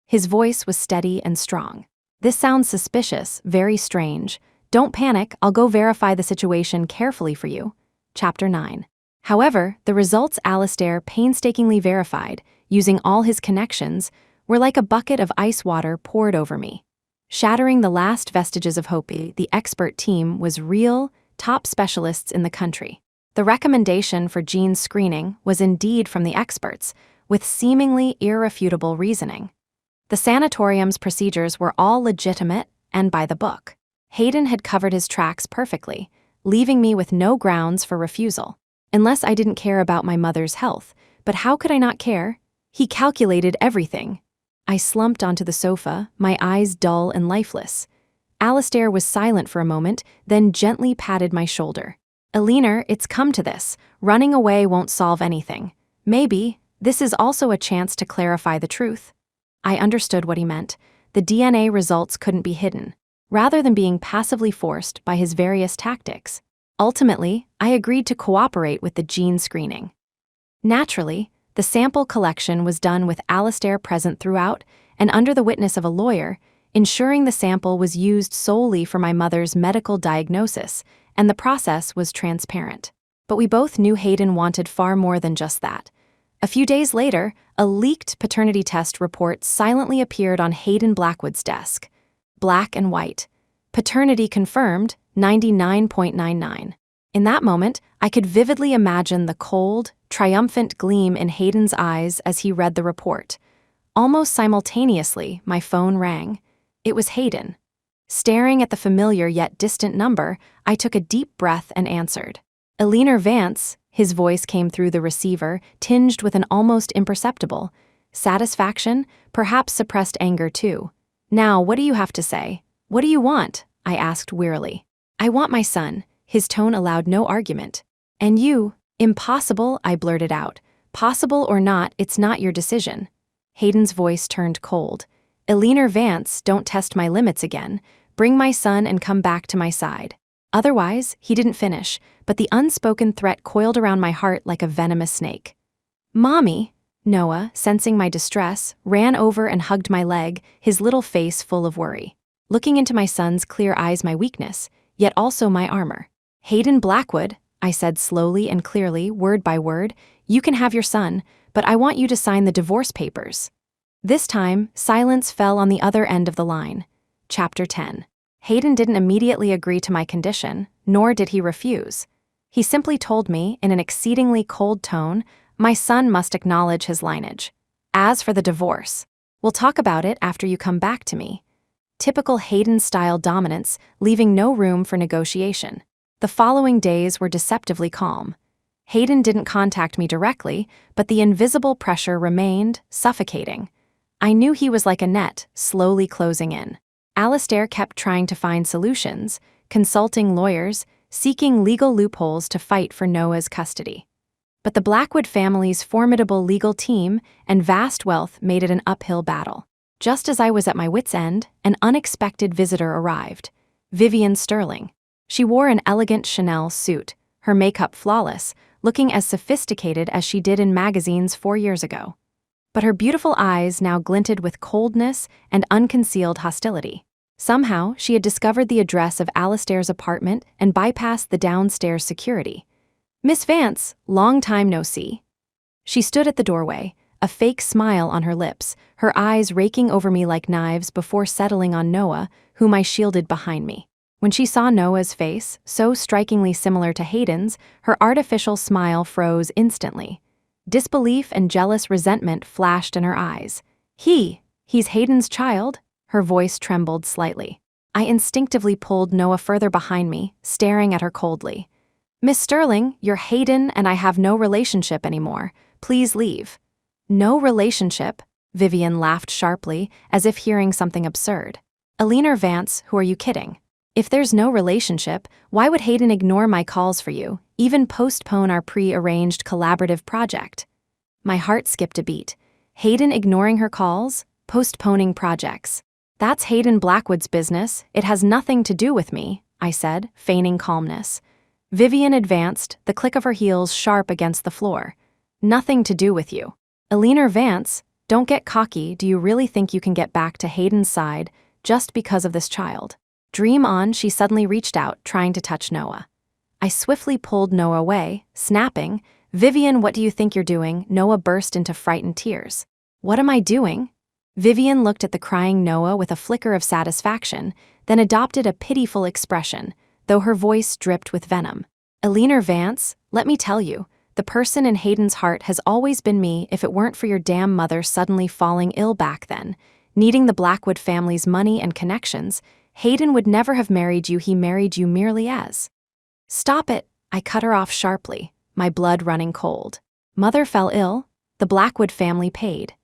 His voice was steady and strong. This sounds suspicious, very strange. Don't panic, I'll go verify the situation carefully for you. Chapter 9. However, the results Alistair painstakingly verified, using all his connections, were like a bucket of ice water poured over me. Shattering the last vestiges of hope, the expert team was real, top specialists in the country. The recommendation for gene screening was indeed from the experts, with seemingly irrefutable reasoning. The sanatorium's procedures were all legitimate and by the book. Hayden had covered his tracks perfectly, leaving me with no grounds for refusal. Unless I didn't care about my mother's health, but how could I not care? He calculated everything. I slumped onto the sofa, my eyes dull and lifeless. Alistair was silent for a moment, then gently patted my shoulder. Eleanor, it's come to this. Running away won't solve anything. Maybe this is also a chance to clarify the truth. I understood what he meant. The DNA results couldn't be hidden, rather than being passively forced by his various tactics. Ultimately, I agreed to cooperate with the gene screening. Naturally, the sample collection was done with Alistair present throughout and under the witness of a lawyer, ensuring the sample was used solely for my mother's medical diagnosis, and the process was transparent. But we both knew Hayden wanted far more than just that. A few days later, a leaked paternity test report silently appeared on Hayden Blackwood's desk. Black and white. Paternity confirmed, 99.99. In that moment, I could vividly imagine the cold, triumphant gleam in Hayden's eyes as he read the report. Almost simultaneously, my phone rang. It was Hayden. Staring at the familiar yet distant number, I took a deep breath and answered. Eleanor Vance, his voice came through the receiver, tinged with an almost imperceptible satisfaction, perhaps suppressed anger too. Now, what do you have to say? What do you want? I asked wearily. I want my son. His tone allowed no argument. And you? Impossible, I blurted out. Possible or not, it's not your decision. Hayden's voice turned cold. Eleanor Vance, don't test my limits again. Bring my son and come back to my side. Otherwise, he didn't finish, but the unspoken threat coiled around my heart like a venomous snake. Mommy, Noah, sensing my distress, ran over and hugged my leg, his little face full of worry. Looking into my son's clear eyes, my weakness, yet also my armor. Hayden Blackwood, I said slowly and clearly, word by word, you can have your son, but I want you to sign the divorce papers. This time, silence fell on the other end of the line. Chapter 10. Hayden didn't immediately agree to my condition, nor did he refuse. He simply told me, in an exceedingly cold tone, my son must acknowledge his lineage. As for the divorce, we'll talk about it after you come back to me. Typical Hayden-style dominance, leaving no room for negotiation. The following days were deceptively calm. Hayden didn't contact me directly, but the invisible pressure remained, suffocating. I knew he was like a net, slowly closing in. Alistair kept trying to find solutions, consulting lawyers, seeking legal loopholes to fight for Noah's custody. But the Blackwood family's formidable legal team and vast wealth made it an uphill battle. Just as I was at my wit's end, an unexpected visitor arrived. Vivian Sterling. She wore an elegant Chanel suit, her makeup flawless, looking as sophisticated as she did in magazines 4 years ago. But her beautiful eyes now glinted with coldness and unconcealed hostility. Somehow, she had discovered the address of Alistair's apartment and bypassed the downstairs security. Miss Vance, long time no see. She stood at the doorway, a fake smile on her lips, her eyes raking over me like knives before settling on Noah, whom I shielded behind me. When she saw Noah's face, so strikingly similar to Hayden's, her artificial smile froze instantly. Disbelief and jealous resentment flashed in her eyes. He's Hayden's child? Her voice trembled slightly. I instinctively pulled Noah further behind me, staring at her coldly. Miss Sterling, you're Hayden and I have no relationship anymore. Please leave. No relationship? Vivian laughed sharply, as if hearing something absurd. Alistair Vance, who are you kidding? If there's no relationship, why would Hayden ignore my calls for you, even postpone our pre-arranged collaborative project? My heart skipped a beat. Hayden ignoring her calls? Postponing projects. That's Hayden Blackwood's business. It has nothing to do with me, I said, feigning calmness. Vivian advanced, the click of her heels sharp against the floor. Nothing to do with you. Alistair Vance, don't get cocky. Do you really think you can get back to Hayden's side just because of this child? Dream on, she suddenly reached out, trying to touch Noah. I swiftly pulled Noah away, snapping, Vivian, what do you think you're doing? Noah burst into frightened tears. What am I doing? Vivian looked at the crying Noah with a flicker of satisfaction, then adopted a pitiful expression, though her voice dripped with venom. Alistair Vance, let me tell you, the person in Hayden's heart has always been me. If it weren't for your damn mother suddenly falling ill back then, needing the Blackwood family's money and connections, Hayden would never have married you. He married you merely as. Stop it, I cut her off sharply, my blood running cold. Mother fell ill, the Blackwood family paid.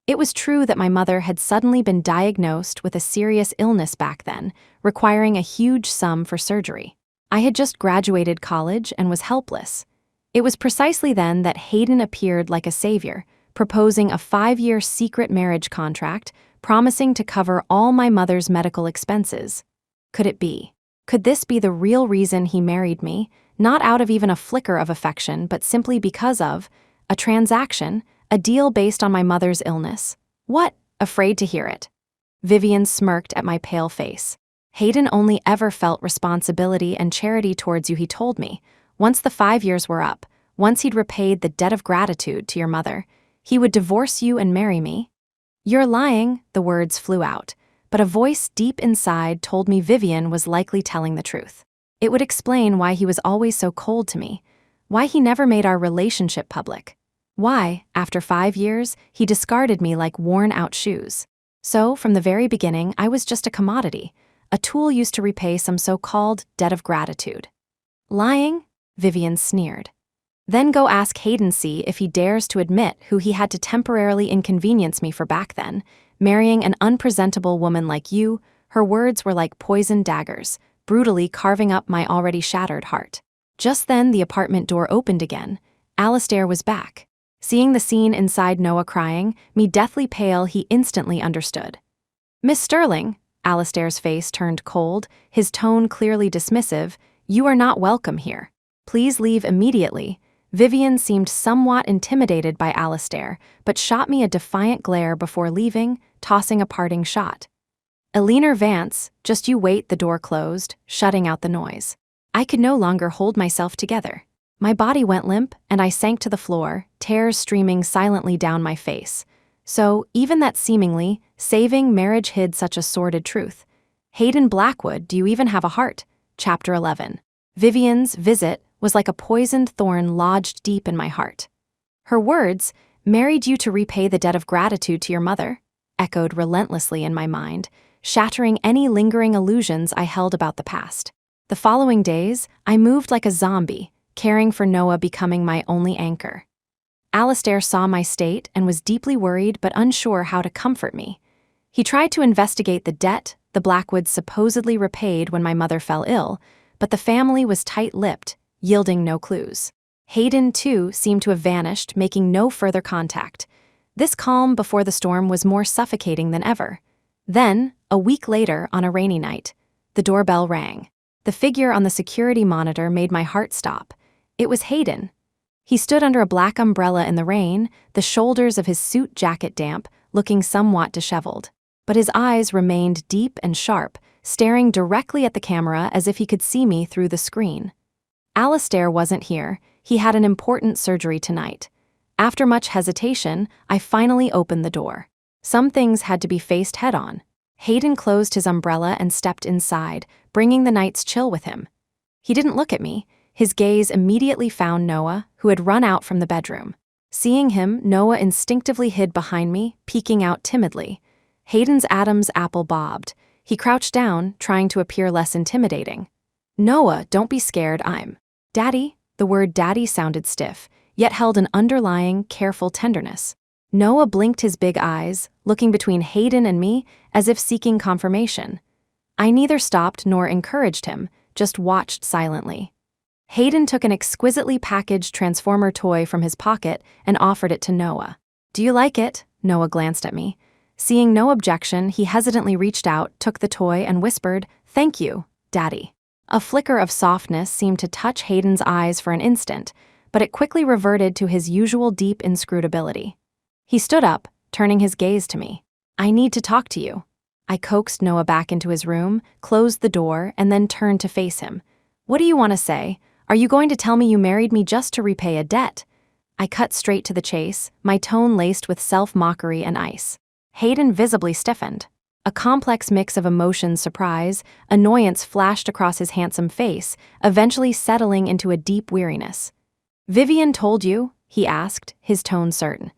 It was true that my mother had suddenly been diagnosed with a serious illness back then, requiring a huge sum for surgery. I had just graduated college and was helpless. It was precisely then that Hayden appeared like a savior, proposing a 5-year secret marriage contract, promising to cover all my mother's medical expenses. Could it be? Could this be the real reason he married me, not out of even a flicker of affection, but simply because of a transaction, a deal based on my mother's illness? What? Afraid to hear it. Vivian smirked at my pale face. Hayden only ever felt responsibility and charity towards you, he told me. Once the 5 years were up, once he'd repaid the debt of gratitude to your mother, he would divorce you and marry me. You're lying, the words flew out, but a voice deep inside told me Vivian was likely telling the truth. It would explain why he was always so cold to me, why he never made our relationship public, why, after 5 years, he discarded me like worn-out shoes. So, from the very beginning, I was just a commodity, a tool used to repay some so-called debt of gratitude. Lying? Vivian sneered. Then go ask Hayden, see if he dares to admit who he had to temporarily inconvenience me for back then, marrying an unpresentable woman like you. Her words were like poisoned daggers, brutally carving up my already shattered heart. Just then the apartment door opened again. Alistair was back. Seeing the scene inside Noah crying, me deathly pale, he instantly understood. Miss Sterling, Alistair's face turned cold, his tone clearly dismissive, you are not welcome here. Please leave immediately. Vivian seemed somewhat intimidated by Alistair, but shot me a defiant glare before leaving, tossing a parting shot. Alistair Vance, just you wait, the door closed, shutting out the noise. I could no longer hold myself together. My body went limp, and I sank to the floor, tears streaming silently down my face. So, even that seemingly saving marriage hid such a sordid truth. Hayden Blackwood, do you even have a heart? Chapter 11. Vivian's visit was like a poisoned thorn lodged deep in my heart. Her words, married you to repay the debt of gratitude to your mother, echoed relentlessly in my mind, shattering any lingering illusions I held about the past. The following days, I moved like a zombie, caring for Noah, becoming my only anchor. Alistair saw my state and was deeply worried but unsure how to comfort me. He tried to investigate the debt the Blackwoods supposedly repaid when my mother fell ill, but the family was tight-lipped, yielding no clues. Hayden, too, seemed to have vanished, making no further contact. This calm before the storm was more suffocating than ever. Then, a week later, on a rainy night, the doorbell rang. The figure on the security monitor made my heart stop. It was Hayden. He stood under a black umbrella in the rain, the shoulders of his suit jacket damp, looking somewhat disheveled. But his eyes remained deep and sharp, staring directly at the camera as if he could see me through the screen. Alistair wasn't here. He had an important surgery tonight. After much hesitation, I finally opened the door. Some things had to be faced head-on. Hayden closed his umbrella and stepped inside, bringing the night's chill with him. He didn't look at me. His gaze immediately found Noah, who had run out from the bedroom. Seeing him, Noah instinctively hid behind me, peeking out timidly. Hayden's Adam's apple bobbed. He crouched down, trying to appear less intimidating. "Noah, don't be scared, I'm..." "Daddy?" The word daddy sounded stiff, yet held an underlying, careful tenderness. Noah blinked his big eyes, looking between Hayden and me as if seeking confirmation. I neither stopped nor encouraged him, just watched silently. Hayden took an exquisitely packaged Transformer toy from his pocket and offered it to Noah. "Do you like it?" Noah glanced at me. Seeing no objection, he hesitantly reached out, took the toy, and whispered, "Thank you, Daddy." A flicker of softness seemed to touch Hayden's eyes for an instant, but it quickly reverted to his usual deep inscrutability. He stood up, turning his gaze to me. "I need to talk to you." I coaxed Noah back into his room, closed the door, and then turned to face him. "What do you want to say? Are you going to tell me you married me just to repay a debt?" I cut straight to the chase, my tone laced with self-mockery and ice. Hayden visibly stiffened. A complex mix of emotions, surprise, annoyance flashed across his handsome face, eventually settling into a deep weariness. "Vivian told you?" he asked, his tone certain.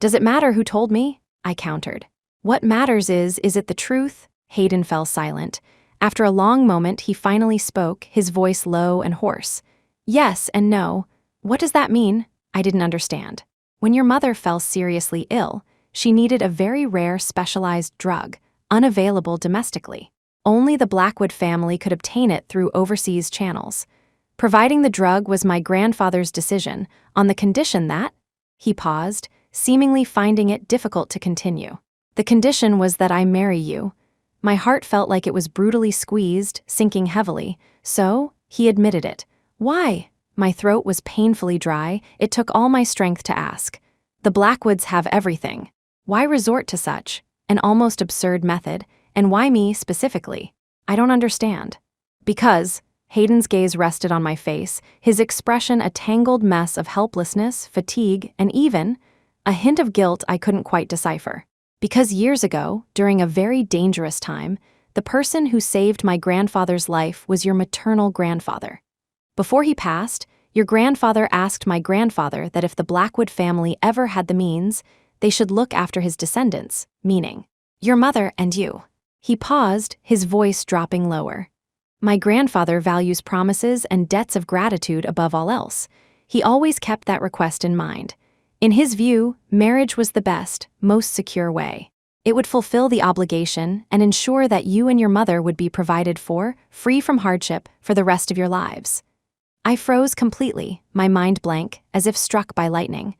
"Does it matter who told me?" I countered. "What matters is it the truth?" Hayden fell silent. After a long moment, he finally spoke, his voice low and hoarse. "Yes and no. What does that mean?" I didn't understand. "When your mother fell seriously ill, she needed a very rare specialized drug, unavailable domestically. Only the Blackwood family could obtain it through overseas channels. Providing the drug was my grandfather's decision, on the condition that..." He paused, seemingly finding it difficult to continue. "The condition was that I marry you." My heart felt like it was brutally squeezed, sinking heavily. "So?" He admitted it. "Why?" My throat was painfully dry. It took all my strength to ask. "The Blackwoods have everything. Why resort to such an almost absurd method, and why me specifically? I don't understand." "Because..." Hayden's gaze rested on my face, his expression a tangled mess of helplessness, fatigue, and even a hint of guilt I couldn't quite decipher. "Because years ago, during a very dangerous time, the person who saved my grandfather's life was your maternal grandfather. Before he passed, your grandfather asked my grandfather that if the Blackwood family ever had the means, they should look after his descendants, meaning your mother and you." He paused, his voice dropping lower. "My grandfather values promises and debts of gratitude above all else. He always kept that request in mind. In his view, marriage was the best, most secure way. It would fulfill the obligation and ensure that you and your mother would be provided for, free from hardship, for the rest of your lives." I froze completely, my mind blank, as if struck by lightning.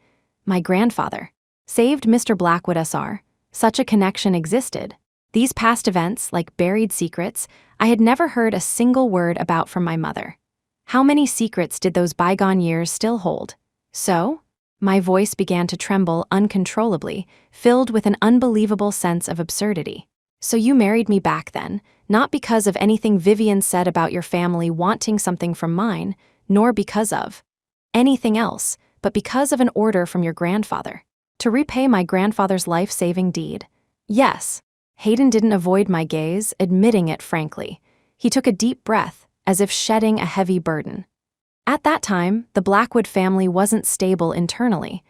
My grandfather saved Mr. Blackwood Sr. Such a connection existed. These past events, like buried secrets, I had never heard a single word about from my mother. How many secrets did those bygone years still hold? "So?" My voice began to tremble uncontrollably, filled with an unbelievable sense of absurdity. "So you married me back then, not because of anything Vivian said about your family wanting something from mine, nor because of anything else, but because of an order from your grandfather, to repay my grandfather's life-saving deed?" "Yes." Hayden didn't avoid my gaze, admitting it frankly. He took a deep breath, as if shedding a heavy burden. "At that time, the Blackwood family wasn't stable internally.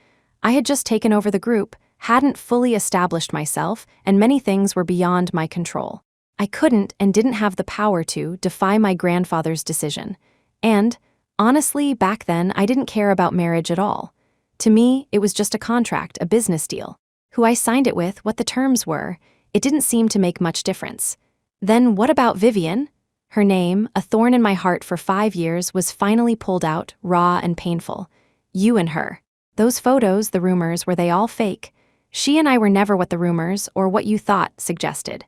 I had just taken over the group, hadn't fully established myself, and many things were beyond my control. I couldn't and didn't have the power to defy my grandfather's decision. And, honestly, back then, I didn't care about marriage at all. To me, it was just a contract, a business deal. Who I signed it with, what the terms were, it didn't seem to make much difference. Then what about Vivian?" Her name, a thorn in my heart for 5 years, was finally pulled out, raw and painful. "You and her. Those photos, the rumors, were they all fake? She and I were never what the rumors, or what you thought, suggested."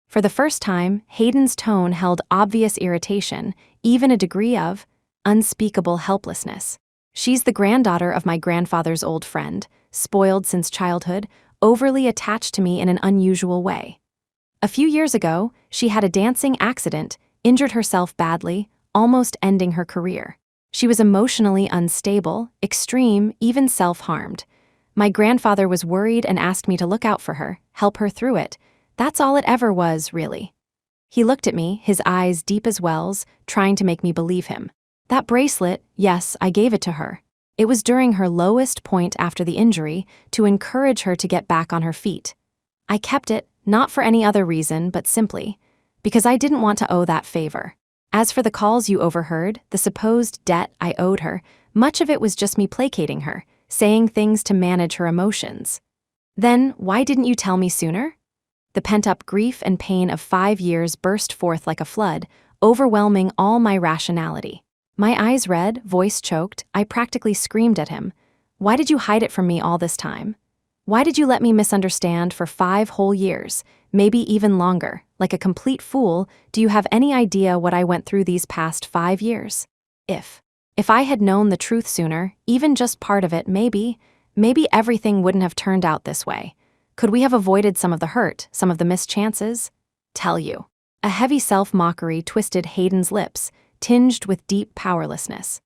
For the first time, Hayden's tone held obvious irritation, even a degree of unspeakable helplessness. "She's the granddaughter of my grandfather's old friend, spoiled since childhood, overly attached to me in an unusual way. A few years ago, she had a dancing accident, injured herself badly, almost ending her career. She was emotionally unstable, extreme, even self-harmed. My grandfather was worried and asked me to look out for her, help her through it. That's all it ever was, really. He looked at me, his eyes deep as wells, trying to make me believe him. That bracelet, yes, I gave it to her. It was during her lowest point after the injury, to encourage her to get back on her feet. I kept it, not for any other reason, but simply because I didn't want to owe that favor. As for the calls you overheard, the supposed debt I owed her, much of it was just me placating her, saying things to manage her emotions. Then, why didn't you tell me sooner? The pent-up grief and pain of 5 years burst forth like a flood, overwhelming all my rationality. My eyes red, voice choked, I practically screamed at him. Why did you hide it from me all this time? Why did you let me misunderstand for 5 whole years, maybe even longer? Like a complete fool, do you have any idea what I went through these past 5 years? If I had known the truth sooner, even just part of it, maybe everything wouldn't have turned out this way. Could we have avoided some of the hurt, some of the missed chances? Tell you. A heavy self-mockery twisted Hayden's lips, tinged with deep powerlessness.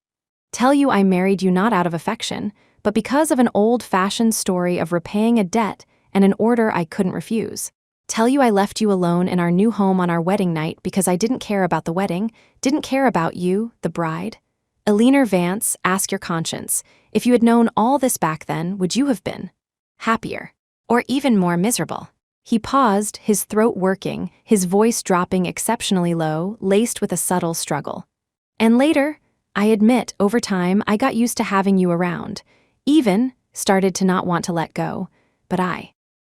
Tell you I married you not out of affection, but because of an old-fashioned story of repaying a debt and an order I couldn't refuse. Tell you I left you alone in our new home on our wedding night because I didn't care about the wedding, didn't care about you, the bride. Alistair Vance, ask your conscience. If you had known all this back then, would you have been happier? Or even more miserable? He paused, his throat working, his voice dropping exceptionally low, laced with a subtle struggle. And later, I admit, over time, I got used to having you around. Even started to not want to let go. But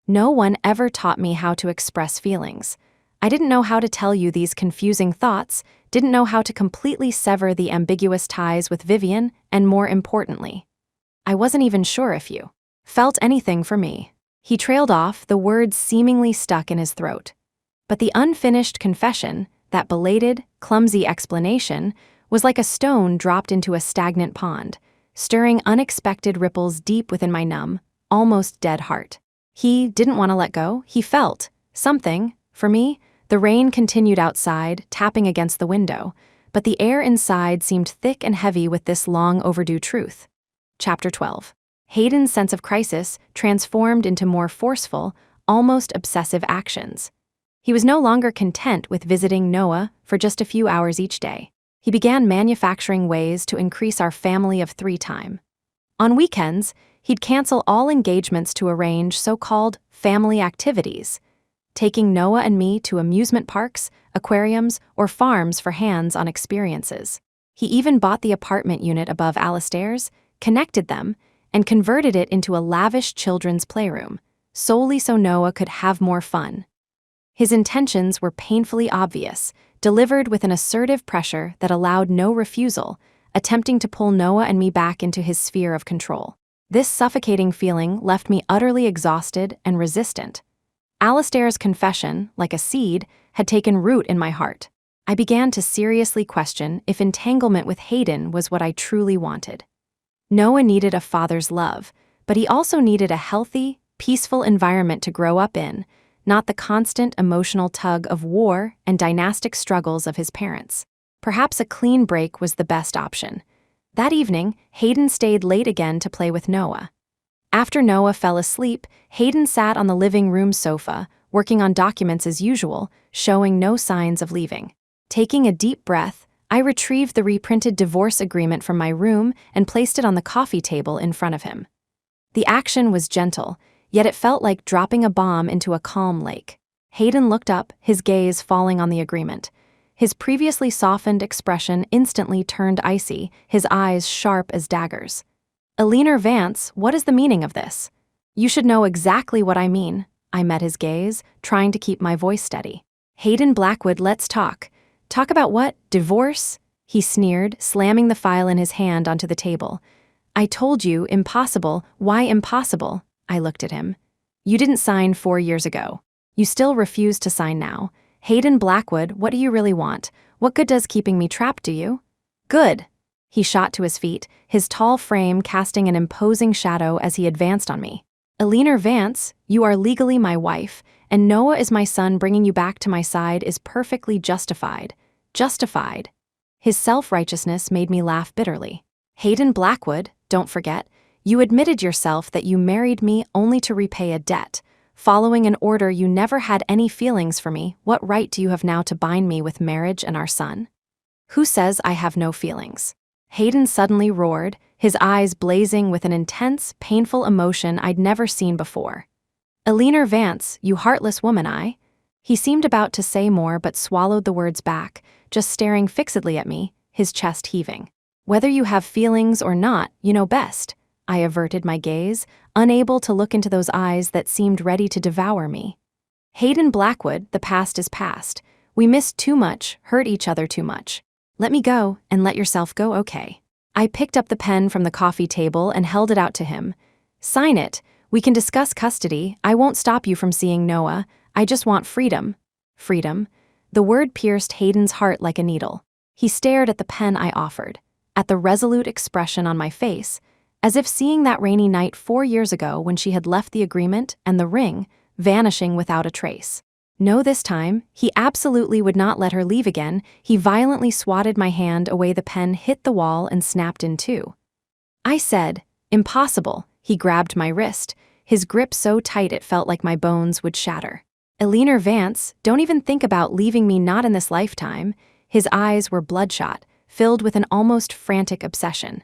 no one ever taught me how to express feelings. I didn't know how to tell you these confusing thoughts, didn't know how to completely sever the ambiguous ties with Vivian, and more importantly, I wasn't even sure if you felt anything for me. He trailed off, the words seemingly stuck in his throat. But the unfinished confession, that belated, clumsy explanation, was like a stone dropped into a stagnant pond, stirring unexpected ripples deep within my numb, almost dead heart. He didn't want to let go. He felt something. For me, the rain continued outside, tapping against the window, but the air inside seemed thick and heavy with this long-overdue truth. Chapter 12. Hayden's sense of crisis transformed into more forceful, almost obsessive actions. He was no longer content with visiting Noah for just a few hours each day. He began manufacturing ways to increase our family of 3 time. On weekends, he'd cancel all engagements to arrange so-called family activities, taking Noah and me to amusement parks, aquariums, or farms for hands-on experiences. He even bought the apartment unit above Alistair's, connected them, and converted it into a lavish children's playroom, solely so Noah could have more fun. His intentions were painfully obvious, delivered with an assertive pressure that allowed no refusal, attempting to pull Noah and me back into his sphere of control. This suffocating feeling left me utterly exhausted and resistant. Alistair's confession, like a seed, had taken root in my heart. I began to seriously question if entanglement with Hayden was what I truly wanted. Noah needed a father's love, but he also needed a healthy, peaceful environment to grow up in, not the constant emotional tug of war and dynastic struggles of his parents. Perhaps a clean break was the best option. That evening, Hayden stayed late again to play with Noah. After Noah fell asleep, Hayden sat on the living room sofa, working on documents as usual, showing no signs of leaving. Taking a deep breath, I retrieved the reprinted divorce agreement from my room and placed it on the coffee table in front of him. The action was gentle, yet it felt like dropping a bomb into a calm lake. Hayden looked up, his gaze falling on the agreement. His previously softened expression instantly turned icy, his eyes sharp as daggers. Alistair Vance, what is the meaning of this? You should know exactly what I mean. I met his gaze, trying to keep my voice steady. Hayden Blackwood, let's talk. Talk about what? Divorce? He sneered, slamming the file in his hand onto the table. I told you, impossible. Why impossible? I looked at him. You didn't sign 4 years ago. You still refuse to sign now. Hayden Blackwood, what do you really want? What good does keeping me trapped do you? Good. He shot to his feet, his tall frame casting an imposing shadow as he advanced on me. Alistair Vance, you are legally my wife, and Noah is my son. Bringing you back to my side is perfectly justified. Justified. His self-righteousness made me laugh bitterly. Hayden Blackwood, don't forget, you admitted yourself that you married me only to repay a debt. Following an order you never had any feelings for me, what right do you have now to bind me with marriage and our son? Who says I have no feelings? Hayden suddenly roared, his eyes blazing with an intense, painful emotion I'd never seen before. Eleanor Vance, you heartless woman, He seemed about to say more but swallowed the words back, just staring fixedly at me, his chest heaving. Whether you have feelings or not, you know best. I averted my gaze, unable to look into those eyes that seemed ready to devour me. Hayden Blackwood, the past is past. We missed too much, hurt each other too much. Let me go, and let yourself go, okay? I picked up the pen from the coffee table and held it out to him. Sign it. We can discuss custody. I won't stop you from seeing Noah. I just want freedom. Freedom. The word pierced Hayden's heart like a needle. He stared at the pen I offered, at the resolute expression on my face, as if seeing that rainy night 4 years ago when she had left the agreement and the ring, vanishing without a trace. No, this time, he absolutely would not let her leave again. He violently swatted my hand away. The pen hit the wall and snapped in two. I said, impossible. He grabbed my wrist, his grip so tight it felt like my bones would shatter. Eleanor Vance, don't even think about leaving me, not in this lifetime. His eyes were bloodshot, filled with an almost frantic obsession.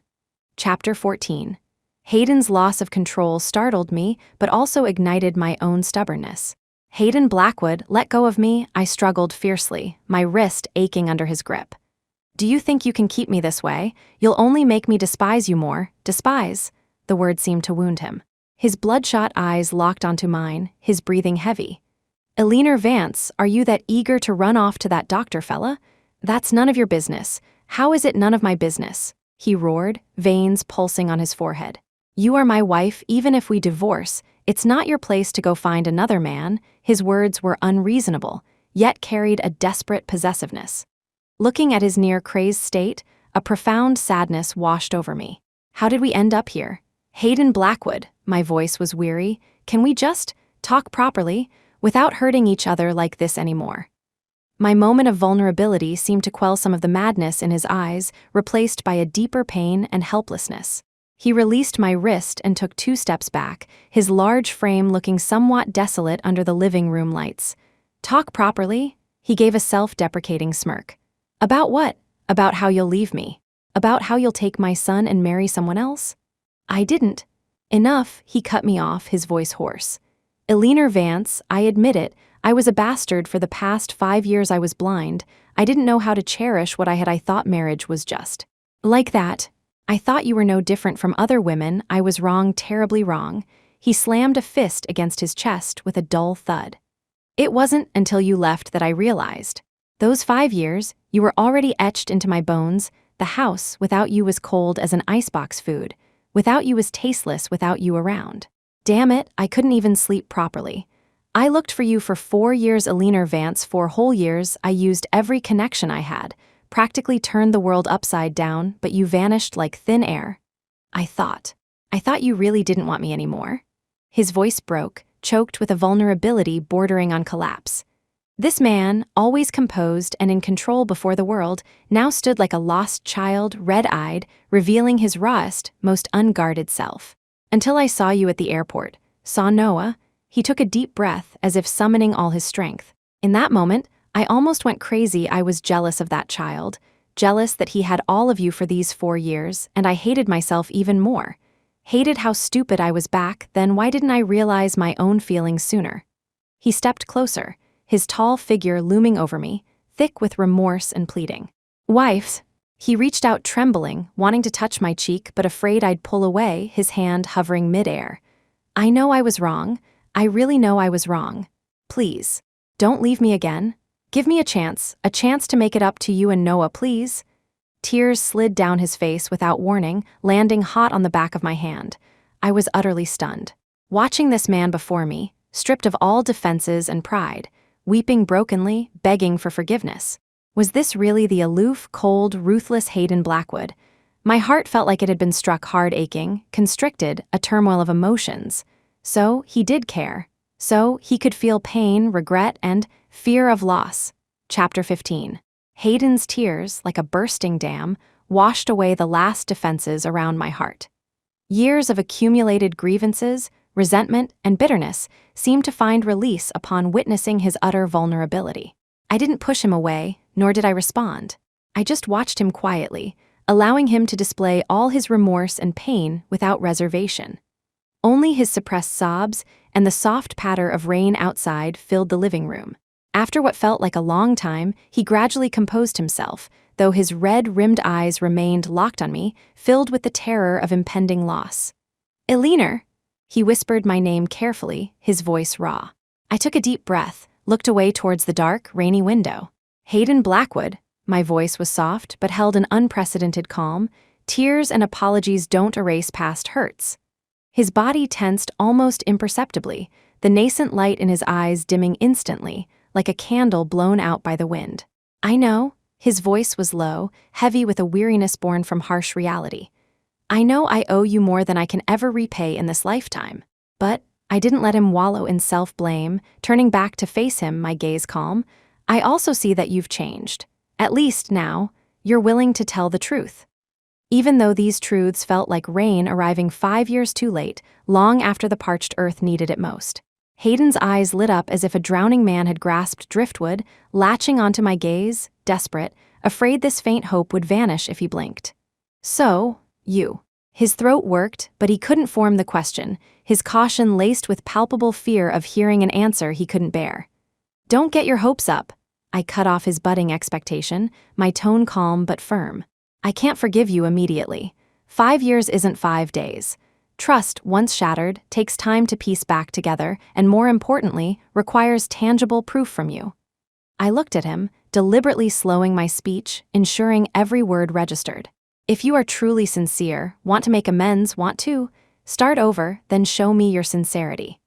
Chapter 14. Hayden's loss of control startled me, but also ignited my own stubbornness. Hayden Blackwood, let go of me, I struggled fiercely, my wrist aching under his grip. Do you think you can keep me this way? You'll only make me despise you more. Despise? The word seemed to wound him. His bloodshot eyes locked onto mine, his breathing heavy. Eleanor Vance, are you that eager to run off to that doctor fella? That's none of your business. How is it none of my business? He roared, veins pulsing on his forehead. You are my wife, even if we divorce. It's not your place to go find another man. His words were unreasonable, yet carried a desperate possessiveness. Looking at his near-crazed state, a profound sadness washed over me. How did we end up here? Hayden Blackwood, my voice was weary. Can we just talk properly, without hurting each other like this anymore? My moment of vulnerability seemed to quell some of the madness in his eyes, replaced by a deeper pain and helplessness. He released my wrist and took 2 steps back, his large frame looking somewhat desolate under the living room lights. Talk properly? He gave a self-deprecating smirk. About what? About how you'll leave me? About how you'll take my son and marry someone else? I didn't. Enough, he cut me off, his voice hoarse. Eleanor Vance, I admit it, I was a bastard. For the past 5 years I was blind. I didn't know how to cherish what I thought marriage was just. Like that. I thought you were no different from other women. I was wrong, terribly wrong. He slammed a fist against his chest with a dull thud. It wasn't until you left that I realized. Those 5 years, you were already etched into my bones. The house without you was cold as an icebox food. Without you was tasteless without you around. Damn it, I couldn't even sleep properly. I looked for you for 4 years, Eleanor Vance, 4 whole years. I used every connection I had. Practically turned the world upside down, but you vanished like thin air. I thought you really didn't want me anymore. His voice broke, choked with a vulnerability bordering on collapse. This man, always composed and in control before the world, now stood like a lost child, red-eyed, revealing his rawest, most unguarded self. Until I saw you at the airport, saw Noah, he took a deep breath as if summoning all his strength. In that moment, I almost went crazy. I was jealous of that child, jealous that he had all of you for these 4 years, and I hated myself even more. Hated how stupid I was back then. Why didn't I realize my own feelings sooner? He stepped closer, his tall figure looming over me, thick with remorse and pleading. Wife! He reached out trembling, wanting to touch my cheek but afraid I'd pull away, his hand hovering midair. I know I was wrong. I really know I was wrong. Please, don't leave me again. Give me a chance to make it up to you and Noah, please. Tears slid down his face without warning, landing hot on the back of my hand. I was utterly stunned. Watching this man before me, stripped of all defenses and pride, weeping brokenly, begging for forgiveness. Was this really the aloof, cold, ruthless Hayden Blackwood? My heart felt like it had been struck hard, aching, constricted, a turmoil of emotions. So he did care. So he could feel pain, regret, and fear of loss. Chapter 15. Hayden's tears, like a bursting dam, washed away the last defenses around my heart. Years of accumulated grievances, resentment, and bitterness seemed to find release upon witnessing his utter vulnerability. I didn't push him away, nor did I respond. I just watched him quietly, allowing him to display all his remorse and pain without reservation. Only his suppressed sobs and the soft patter of rain outside filled the living room. After what felt like a long time, he gradually composed himself, though his red-rimmed eyes remained locked on me, filled with the terror of impending loss. "Eleanor," he whispered my name carefully, his voice raw. I took a deep breath, looked away towards the dark, rainy window. "Hayden Blackwood," my voice was soft but held an unprecedented calm. "Tears and apologies don't erase past hurts." His body tensed almost imperceptibly, the nascent light in his eyes dimming instantly, like a candle blown out by the wind. "I know," his voice was low, heavy with a weariness born from harsh reality. "I know I owe you more than I can ever repay in this lifetime." But I didn't let him wallow in self-blame, turning back to face him, my gaze calm. "I also see that you've changed. At least now, you're willing to tell the truth." Even though these truths felt like rain arriving 5 years too late, long after the parched earth needed it most. Hayden's eyes lit up as if a drowning man had grasped driftwood, latching onto my gaze, desperate, afraid this faint hope would vanish if he blinked. "So, you." His throat worked, but he couldn't form the question, his caution laced with palpable fear of hearing an answer he couldn't bear. "Don't get your hopes up." I cut off his budding expectation, my tone calm but firm. "I can't forgive you immediately. 5 years isn't 5 days. Trust, once shattered, takes time to piece back together and, more importantly, requires tangible proof from you." I looked at him, deliberately slowing my speech, ensuring every word registered. "If you are truly sincere, want to make amends, want to, start over, then show me your sincerity."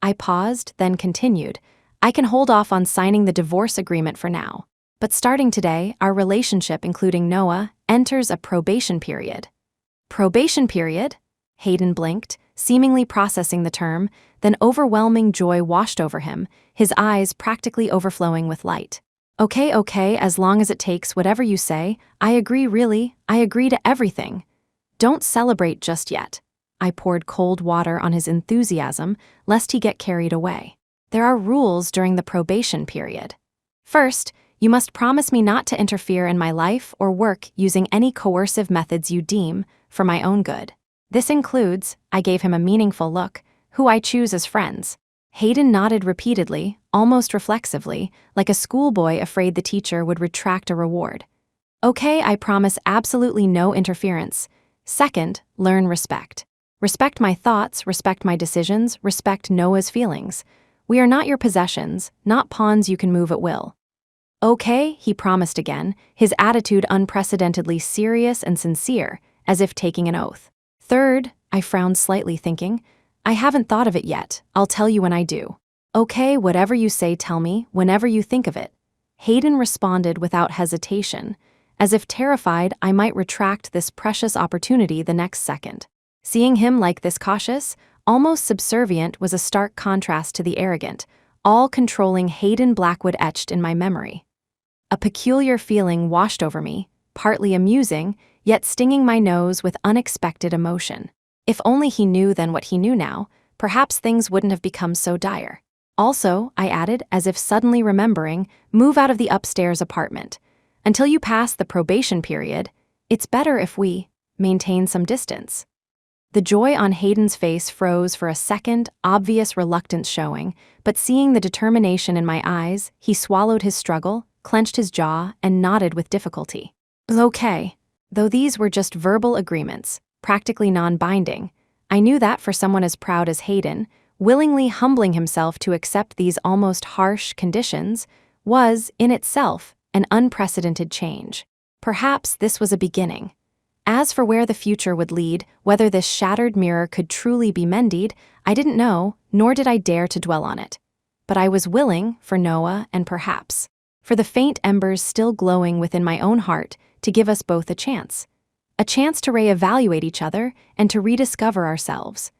I paused, then continued. "I can hold off on signing the divorce agreement for now. But starting today, our relationship, including Noah, enters a probation period." "Probation period?" Hayden blinked, seemingly processing the term, then overwhelming joy washed over him, his eyes practically overflowing with light. Okay, as long as it takes whatever you say, I agree really, I agree to everything." "Don't celebrate just yet." I poured cold water on his enthusiasm, lest he get carried away. "There are rules during the probation period. First, you must promise me not to interfere in my life or work using any coercive methods you deem, for my own good. This includes," I gave him a meaningful look, "who I choose as friends." Hayden nodded repeatedly, almost reflexively, like a schoolboy afraid the teacher would retract a reward. "Okay, I promise absolutely no interference. Second, learn respect. Respect my thoughts, respect my decisions, respect Noah's feelings. We are not your possessions, not pawns you can move at will." "Okay," he promised again, his attitude unprecedentedly serious and sincere, as if taking an oath. "Third," I frowned slightly, thinking, "I haven't thought of it yet, I'll tell you when I do." "Okay, whatever you say, tell me, whenever you think of it." Hayden responded without hesitation, as if terrified I might retract this precious opportunity the next second. Seeing him like this cautious, almost subservient, was a stark contrast to the arrogant, all-controlling Hayden Blackwood etched in my memory. A peculiar feeling washed over me, partly amusing, yet stinging my nose with unexpected emotion. If only he knew then what he knew now, perhaps things wouldn't have become so dire. "Also," I added, as if suddenly remembering, "move out of the upstairs apartment. Until you pass the probation period, it's better if we maintain some distance." The joy on Hayden's face froze for a second, obvious reluctance showing, but seeing the determination in my eyes, he swallowed his struggle, clenched his jaw, and nodded with difficulty. "Okay." Though these were just verbal agreements, practically non-binding, I knew that for someone as proud as Hayden, willingly humbling himself to accept these almost harsh conditions was, in itself, an unprecedented change. Perhaps this was a beginning. As for where the future would lead, whether this shattered mirror could truly be mended, I didn't know, nor did I dare to dwell on it. But I was willing, for Noah and perhaps, for the faint embers still glowing within my own heart, to give us both a chance to reevaluate each other and to rediscover ourselves.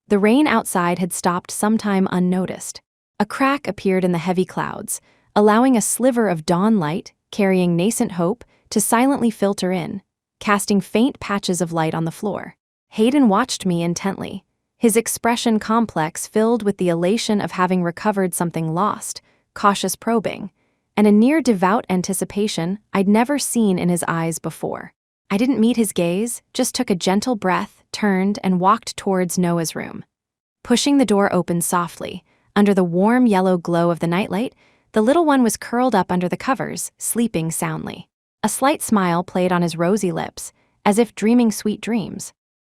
The rain outside had stopped sometime unnoticed. A crack appeared in the heavy clouds, allowing a sliver of dawn light, carrying nascent hope, to silently filter in, casting faint patches of light on the floor. Hayden watched me intently, his expression complex, filled with the elation of having recovered something lost, cautious probing, and a near devout anticipation I'd never seen in his eyes before. I didn't meet his gaze, just took a gentle breath, turned, and walked towards Noah's room. Pushing the door open softly, under the warm yellow glow of the nightlight, the little one was curled up under the covers, sleeping soundly. A slight smile played on his rosy lips, as if dreaming sweet dreams.